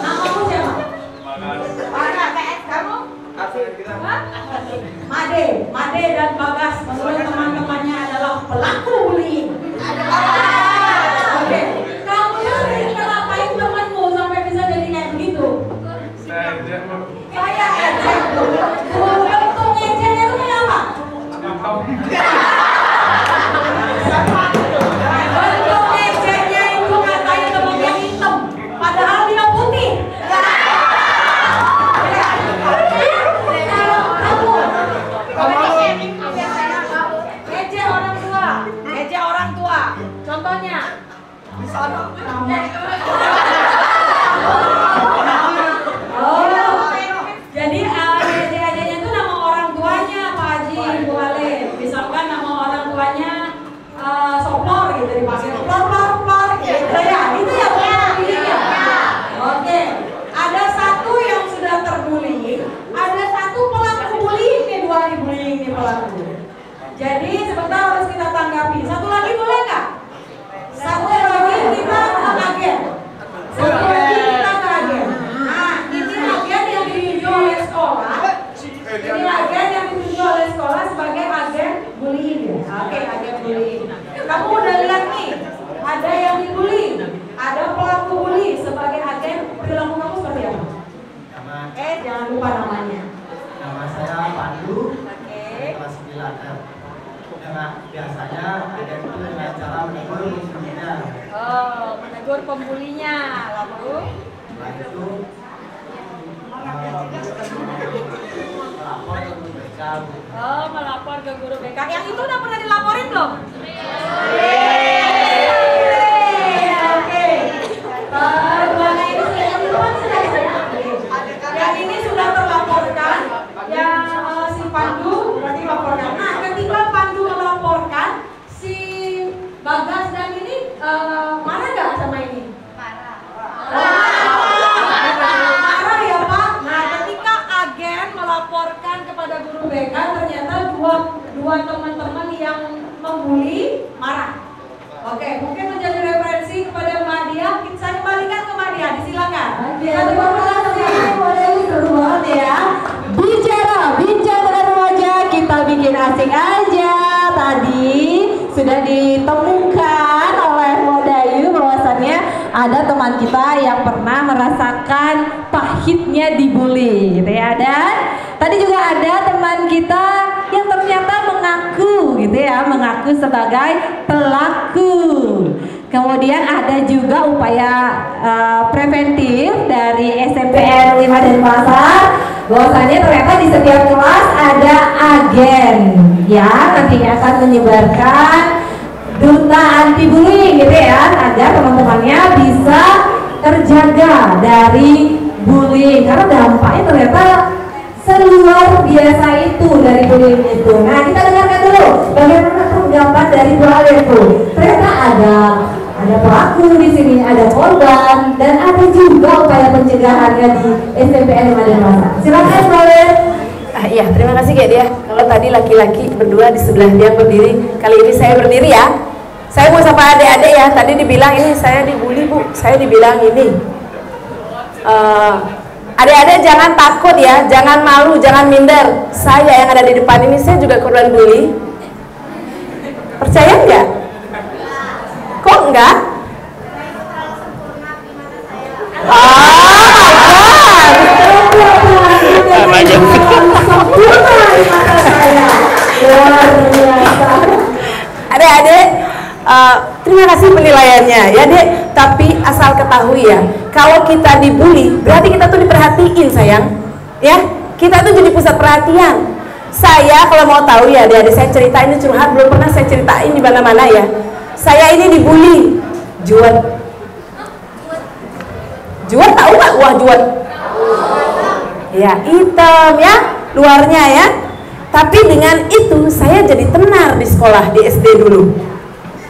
namamu siapa? Kamu? Made dan Bagas menurut teman-temannya adalah pelaku bullying. Oke, kamu sering ngelapain temanmu sampai bisa jadi kayak begitu? Saya Jadi adik-adiknya itu nama orang tuanya Pak Haji, Bu Halim. Misalkan nama orang tuanya Soplor gitu dipakai plor gitu ya. Itu ya bullying ya. Oke. Ada satu yang sudah terbully, ada satu pelaku bullying nih, dua dibullying nih pelaku. Jadi sebentar harus kita tanggapi. Satu lagi boleh nggak? Satu lagi kita agen. Satu lagi kita agen. Nah, ini agen yang ditunjuk oleh sekolah. Ini agen yang ditunjuk oleh sekolah sebagai agen bullying ya. Oke, agen bullying. Kamu udah lihat nih, ada yang dibully, ada pelaku bully sebagai agen. Perilaku kamu seperti apa? Jangan lupa namanya. Nama saya Pandu. Oke. Kelas 9. Biasanya agen itu dengan cara menegur pembulinya. Oh, menegur pembulinya. Lalu? Setelah itu melapor ke guru BK. Oh, melapor ke guru BK. Yang itu udah pernah dilaporin belum? Oke. Yang ini sudah terlaporkan. Yang si Pandu berarti laporkan. Nah, ketika Pandu melaporkan, si Bagas dan ini marah nggak sama ini? Marah ya Pak. Nah, ketika agen melaporkan kepada guru BK, ternyata dua teman-teman yang membuli marah. Oke, mungkin menjadi referensi kepada Mbak Dia. Saya kembalikan ke Mbak Dia, disilakan. Terima kasih. Seru banget ya. Bincang dengan wajah, kita bikin asik aja. Tadi sudah ditemukan oleh Modayu bahwasannya ada teman kita yang pernah merasakan pahitnya dibully, gitu ya. Dan tadi juga ada teman kita yang ternyata mengaku, gitu ya, mengaku sebagai pelaku. Kemudian ada juga upaya preventif dari SMPN 5 Denpasar, bahwasannya ternyata di setiap kelas ada agen yang nantinya akan menyebarkan duta anti bullying, gitu ya, agar teman-temannya bisa terjaga dari bullying, karena dampaknya ternyata seluar biasa itu dari bullying itu. Nah, kita dengarkan dulu bagaimana tanggapan dari Bu Halim itu. Ternyata ada pelaku di sini, ada korban, dan ada juga upaya pencegahannya di SMPN 5 Denpasar. Silakan Bu Halim. Iya, terima kasih Kak Dia. Kalau tadi laki-laki berdua di sebelah dia berdiri, kali ini saya berdiri ya. Saya mau sapa adik-adik ya. Tadi dibilang ini saya dibully Bu, saya dibilang ini. Adik-adik jangan takut ya, jangan malu, jangan minder. Saya yang ada di depan ini, saya juga korban bully. Percaya nggak? Kok enggak? Adik-adik, terima kasih penilaiannya ya Dek. Tapi asal ketahui ya, kalau kita dibully berarti kita tuh diperhatiin sayang. Ya, kita tuh jadi pusat perhatian. Saya kalau mau tahu ya adik-adik, saya ceritain ini curhat, belum pernah saya ceritain di mana-mana ya. Saya ini dibully. Juat tahu nggak? Wah, juat. Ya, hitam ya, luarnya ya. Tapi dengan itu saya jadi tenar di sekolah, di SD dulu.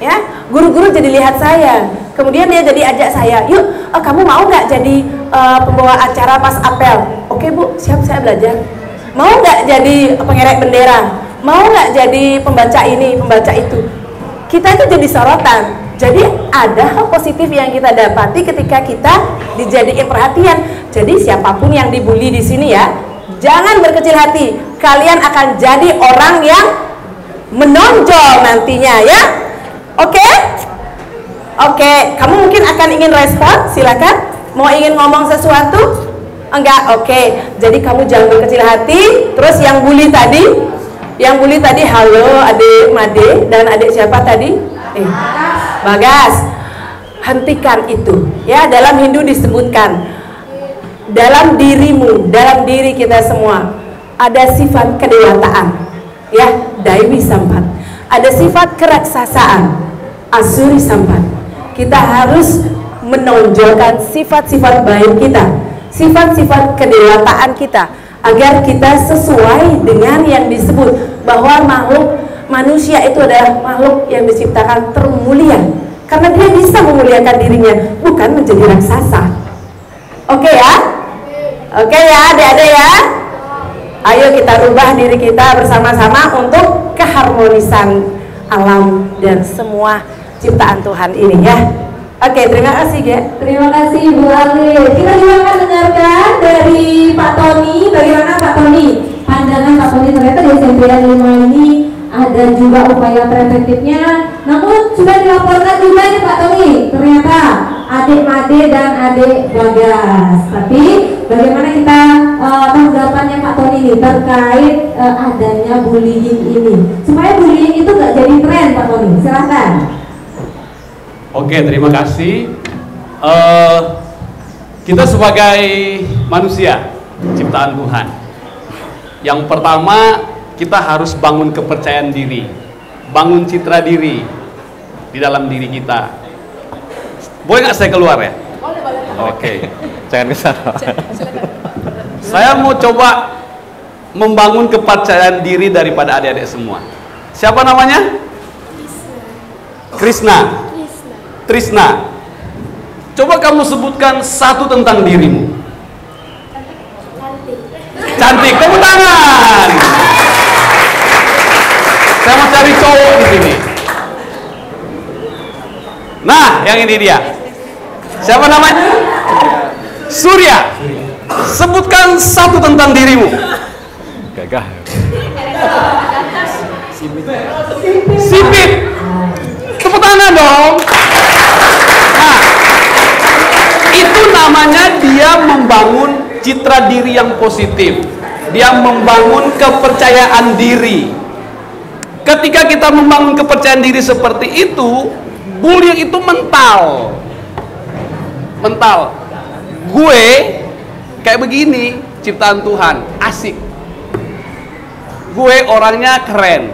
Ya, guru-guru jadi lihat saya. Kemudian dia jadi ajak saya, yuk kamu mau nggak jadi pembawa acara pas apel? Oke Bu, siap, saya belajar. Mau nggak jadi pengerek bendera? Mau nggak jadi pembaca ini, pembaca itu? Kita itu jadi sorotan. Jadi ada hal positif yang kita dapati ketika kita dijadiin perhatian. Jadi siapapun yang dibully di sini ya, jangan berkecil hati. Kalian akan jadi orang yang menonjol nantinya ya. Oke? Oke, kamu mungkin akan ingin respon, silakan. Mau ingin ngomong sesuatu? Enggak, oke. Jadi kamu jangan berkecil hati. Terus yang bully tadi, halo adik Made dan adik siapa tadi? Bagas. Hentikan itu. Ya, dalam Hindu disebutkan dalam dirimu, dalam diri kita semua ada sifat kedewataan. Ya, Daiwi Sampat. Ada sifat keraksasaan, Asuri Sampat. kita harus menonjolkan sifat-sifat baik kita, sifat-sifat kedewataan kita, agar kita sesuai dengan yang disebut bahwa makhluk manusia itu adalah makhluk yang diciptakan termulia, karena dia bisa memuliakan dirinya, bukan menjadi raksasa. Oke ya? Oke ya adik-adik ya? Ayo kita rubah diri kita bersama-sama untuk keharmonisan alam dan semua ciptaan Tuhan ini ya. Oke, terima kasih ya. Terima kasih Bu Ali. Kita juga akan dengarkan dari Pak Tony. Bagaimana Pak Tony? Pandangan Pak Tony ternyata di SMP 5 ini ada juga upaya preventifnya. Namun sudah dilaporkan juga nih Pak Tony, ternyata adik Made dan adik Bagas. Tapi bagaimana kita tanggapannya Pak Tony ini terkait adanya bullying ini, supaya bullying itu nggak jadi tren Pak Tony? Silahkan. Oke, terima kasih. Kita sebagai manusia ciptaan Tuhan, yang pertama kita harus bangun kepercayaan diri, bangun citra diri di dalam diri kita. Boleh nggak saya keluar ya? Oke, jangan ke sana. Saya mau coba membangun kepercayaan diri daripada adik-adik semua. Siapa namanya? Krishna. Trisna. Coba kamu sebutkan satu tentang dirimu. Cantik. Tepuk tangan. Saya mau cari cowok di sini. Nah, yang ini dia. Siapa namanya? Surya. Sebutkan satu tentang dirimu. Gagah. Sipit. Tepuk tangan dong. Nah, itu namanya dia membangun citra diri yang positif. Dia membangun kepercayaan diri. Ketika kita membangun kepercayaan diri seperti itu, bullying itu mental. Mental. Gue kayak begini, ciptaan Tuhan, asik. Gue orangnya keren.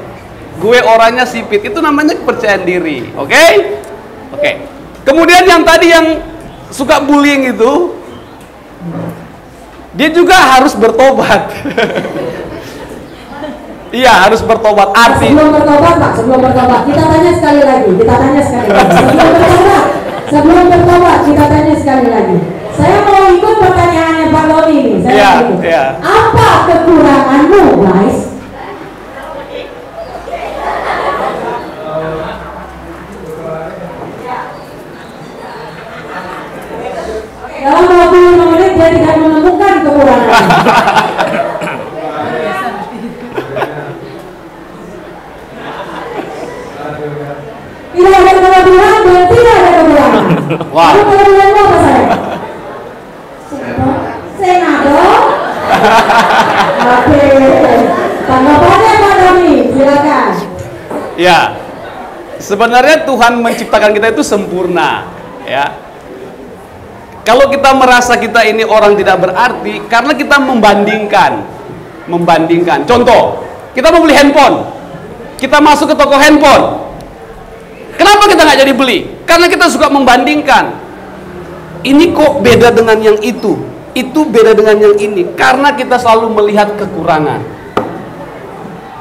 Gue orangnya sipit. Itu namanya kepercayaan diri. Oke? Oke. Kemudian yang tadi yang suka bullying itu, dia juga harus bertobat. Iya, harus bertobat. Arti sebelum bertobat Pak, sebelum bertobat kita tanya sekali lagi. Sebelum bertobat kita tanya sekali lagi. Saya mau ikut pertanyaannya Pak Loni ini. Apa kekuranganmu, guys? Dalam 25 menit dia tidak menemukan kekurangan. Tidak ada kelebihan dan tidak ada kekurangan. Wah. Lalu kelebihanmu apa saya? Senado. Oke. Tanggapannya Pak Doni, silakan. Ya, sebenarnya Tuhan menciptakan kita itu sempurna, ya. Kalau kita merasa kita ini orang tidak berarti, karena kita membandingkan. Contoh, kita mau beli handphone, kita masuk ke toko handphone. Kenapa kita nggak jadi beli? Karena kita suka membandingkan. Ini kok beda dengan yang itu beda dengan yang ini. Karena kita selalu melihat kekurangan.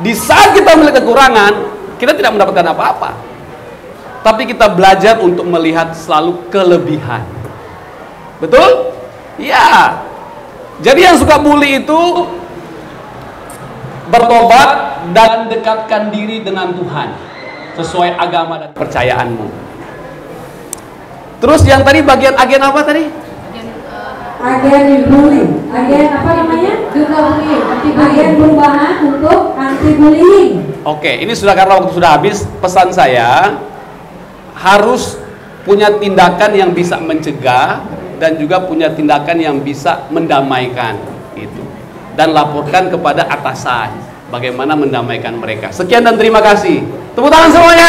Di saat kita melihat kekurangan, kita tidak mendapatkan apa-apa. Tapi kita belajar untuk melihat selalu kelebihan. Betul? Ya. Jadi yang suka bully itu bertobat dan dekatkan diri dengan Tuhan sesuai agama dan kepercayaanmu. Terus yang tadi bagian agen apa tadi? Agen bullying. Agen apa namanya? Juga bullying. Agen perubahan untuk anti bullying. Oke, ini sudah karena waktu sudah habis. Pesan saya harus punya tindakan yang bisa mencegah dan juga punya tindakan yang bisa mendamaikan itu, dan laporkan kepada atasan bagaimana mendamaikan mereka. Sekian dan terima kasih. Tepuk tangan semuanya.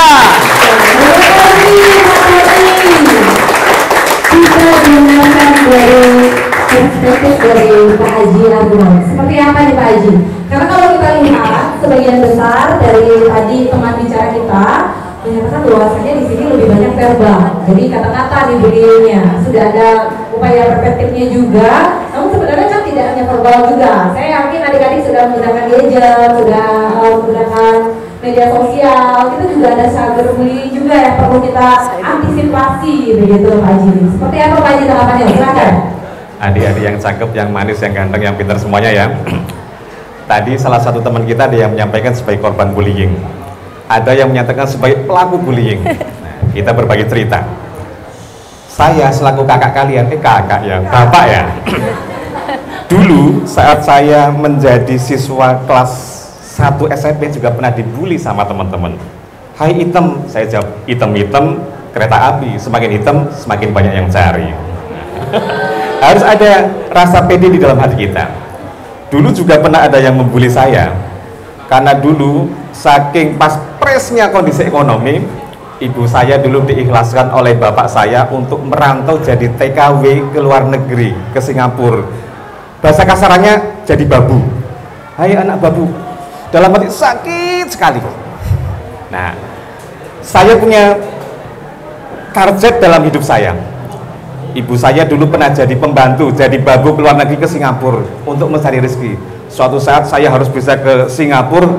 Kita dengarkan dari perspektif dari Pak Haji Arman. Seperti apa nih Pak Haji? Karena kalau kita lihat sebagian besar dari tadi teman bicara kita menyatakan bahwasanya di sini lebih banyak verbal. Jadi kata-kata di videonya sudah ada upaya preventifnya juga. Namun sebenarnya kan tidak hanya verbal juga. Saya yakin adik-adik sudah menggunakan gadget, sudah menggunakan media sosial. Kita juga ada cyberbullying juga yang perlu kita antisipasi begitu Pak Haji. Seperti apa Pak Haji tanggapannya? Silakan. Adik-adik yang cakep, yang manis, yang ganteng, yang pintar semuanya ya. Tadi salah satu teman kita ada yang menyampaikan sebagai korban bullying, ada yang menyatakan sebagai pelaku bullying. Nah, kita berbagi cerita. Saya selaku kakak kalian, kakak ya, bapak ya. Dulu saat saya menjadi siswa kelas 1 SMP juga pernah dibully sama teman-teman. Hai hitam, saya jawab hitam-hitam kereta api, semakin hitam semakin banyak yang cari. Harus ada rasa pede di dalam hati kita. Dulu juga pernah ada yang membuli saya, karena dulu saking pas-presnya kondisi ekonomi, ibu saya dulu diikhlaskan oleh bapak saya untuk merantau jadi TKW ke luar negeri, ke Singapura. Bahasa kasarannya jadi babu. Hai anak babu, dalam hati sakit sekali. Nah, saya punya target dalam hidup saya. Ibu saya dulu pernah jadi pembantu, jadi babu keluar negeri ke Singapura untuk mencari rezeki. Suatu saat saya harus bisa ke Singapura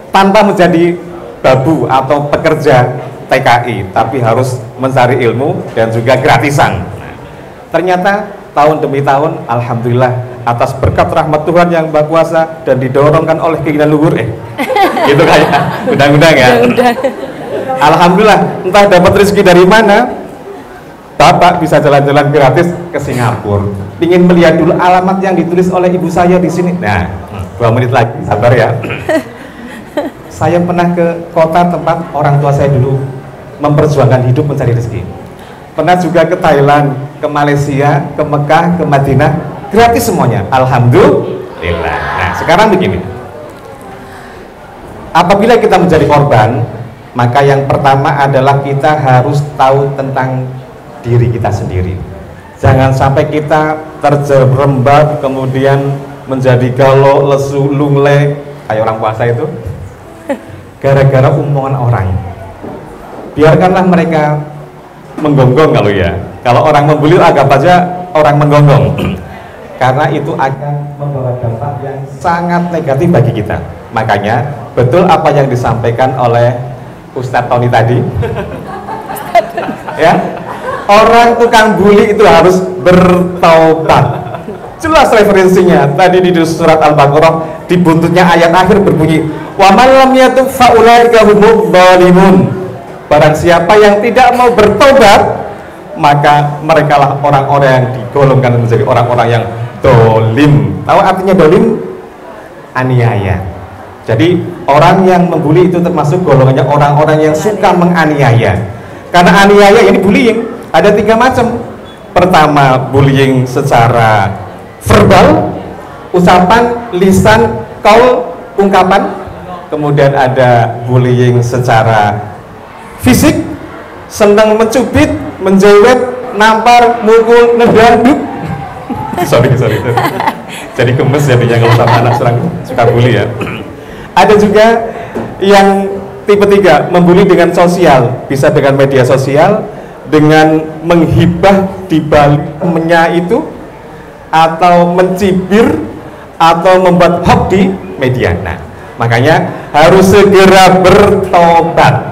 tanpa menjadi babu atau pekerja TKI, tapi harus mencari ilmu dan juga gratisan. Nah, ternyata tahun demi tahun, alhamdulillah atas berkat rahmat Tuhan yang Maha Kuasa dan didorongkan oleh keinginan luhur, gitu kayak undang-undang ya. Alhamdulillah, entah dapat rezeki dari mana, Bapak bisa jalan-jalan gratis ke Singapura. Ingin melihat dulu alamat yang ditulis oleh ibu saya di sini. Nah, 2 menit lagi, sabar ya. Saya pernah ke kota tempat orang tua saya dulu memperjuangkan hidup mencari rezeki. Pernah juga ke Thailand, ke Malaysia, ke Mekah, ke Madinah, gratis semuanya. Alhamdulillah. Nah, sekarang begini. Apabila kita menjadi korban, maka yang pertama adalah kita harus tahu tentang diri kita sendiri. Jangan sampai kita terjerembab kemudian menjadi galau, lesu, lungle kayak orang puasa itu gara-gara omongan orang. Biarkanlah mereka menggonggong kalau ya. Kalau orang membuli anggap aja orang menggonggong. Karena itu akan membawa dampak yang sangat negatif bagi kita. Makanya betul apa yang disampaikan oleh Ustadz Tony tadi. Ya. Orang tukang bully itu harus bertaubat. Jelas referensinya. Tadi di surat Al-Baqarah di buntutnya ayat akhir berbunyi, "Wa man lam yatub fa ulaika humudz zalimun." Barang siapa yang tidak mau bertobat, maka merekalah orang-orang yang digolongkan menjadi orang-orang yang dolim. Tahu artinya dolim? Aniaya. Jadi orang yang membuli itu termasuk golongannya orang-orang yang suka menganiaya. Karena aniaya ini bullying ada 3 macam. Pertama, bullying secara verbal, ucapan, lisan, kaul, ungkapan. Kemudian ada bullying secara fisik, senang mencubit, menjewet, nampar, mukul, ngedanduk. sorry jadi gemes jadinya kalau sama anak suka bully ya. Ada juga yang tipe 3, membuli dengan sosial, bisa dengan media sosial, dengan menghibah di balik temennya itu, atau mencibir, atau membuat hoax di media. Nah, makanya harus segera bertobat.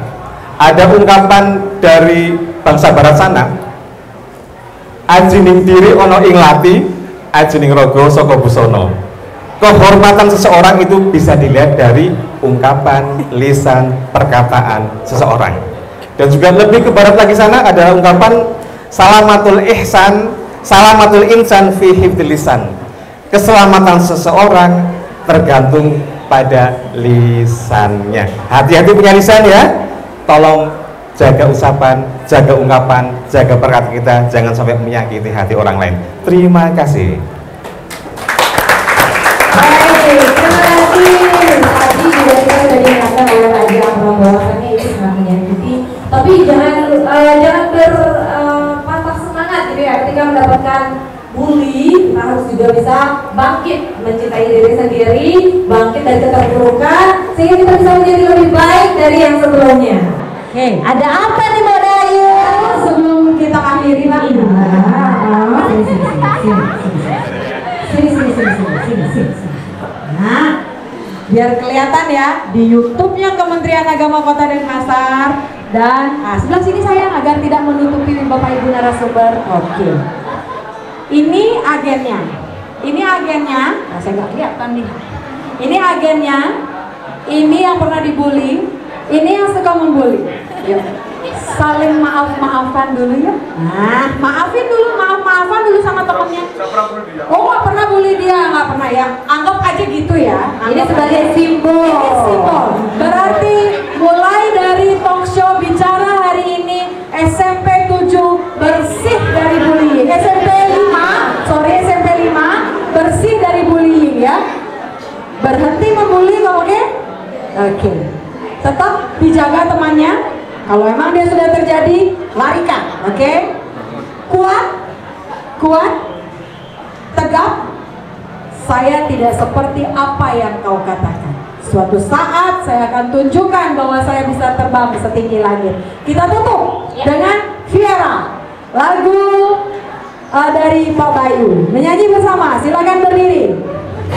Ada ungkapan dari bangsa barat sana, ajining diri ono ing lati, ajining rogo saka busono. Kehormatan seseorang itu bisa dilihat dari ungkapan, lisan, perkataan seseorang. Dan juga lebih ke barat lagi sana ada ungkapan salamatul ihsan, salamatul insan fi hifdzil lisan. Keselamatan seseorang tergantung pada lisannya. Hati-hati punya lisan ya. Tolong jaga ucapan, jaga ungkapan, jaga perkataan kita, jangan sampai menyakiti hati orang lain. Terima kasih. Baik, terima kasih. Tadi juga kita sudah diingatkan oleh Pak Haji Amran bahwasannya itu sangat menyakiti. Tapi jangan berpatah semangat gitu ya. Ketika mendapatkan bully, kita harus juga bisa bangkit, mencintai diri sendiri, bangkit dari keterpurukan, sehingga kita bisa menjadi lebih baik dari yang sebelumnya. Oke. Ada apa nih Mbak Dayu? Sebelum kita akhiri lagi. Sini. Nah, biar kelihatan ya di YouTube-nya Kementerian Agama Kota Denpasar dan sebelah sini sayang agar tidak menutupi Bapak Ibu narasumber. Oke. Ini agennya. Nah, saya nggak kelihatan nih. Ini agennya. Ini yang pernah dibully. Ini yang suka membuli. Yuk. Saling maaf-maafan dulu ya. Nah, maafin dulu, maaf-maafan dulu sama temennya. Oh, nggak pernah bully dia, nggak pernah ya. Anggap aja gitu ya. Ini sebagai simbol. Ini simbol. Berarti mulai dari talk show bicara hari ini SMP 7 bersih dari bullying. SMP 5 bersih dari bullying ya. Berhenti membuli, oke? Oke. Tetap dijaga temannya. Kalau emang dia sudah terjadi, larikan, oke? Kuat, tegap. Saya tidak seperti apa yang kau katakan. Suatu saat saya akan tunjukkan bahwa saya bisa terbang setinggi langit. Kita tutup dengan Viera, lagu dari Pak Bayu. Menyanyi bersama, silakan berdiri.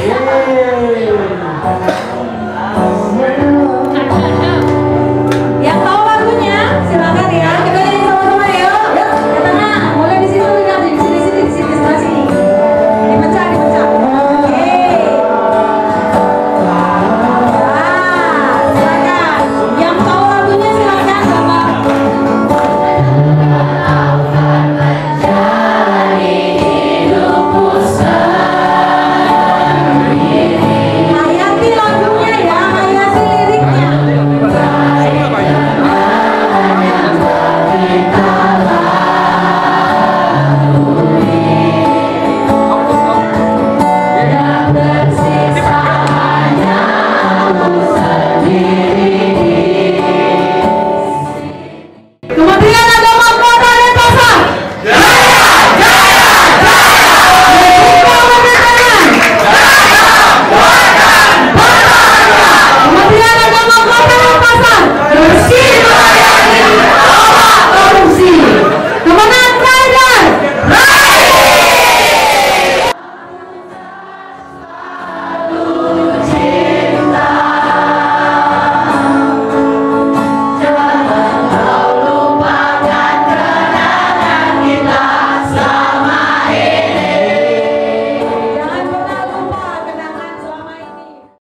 Yeay.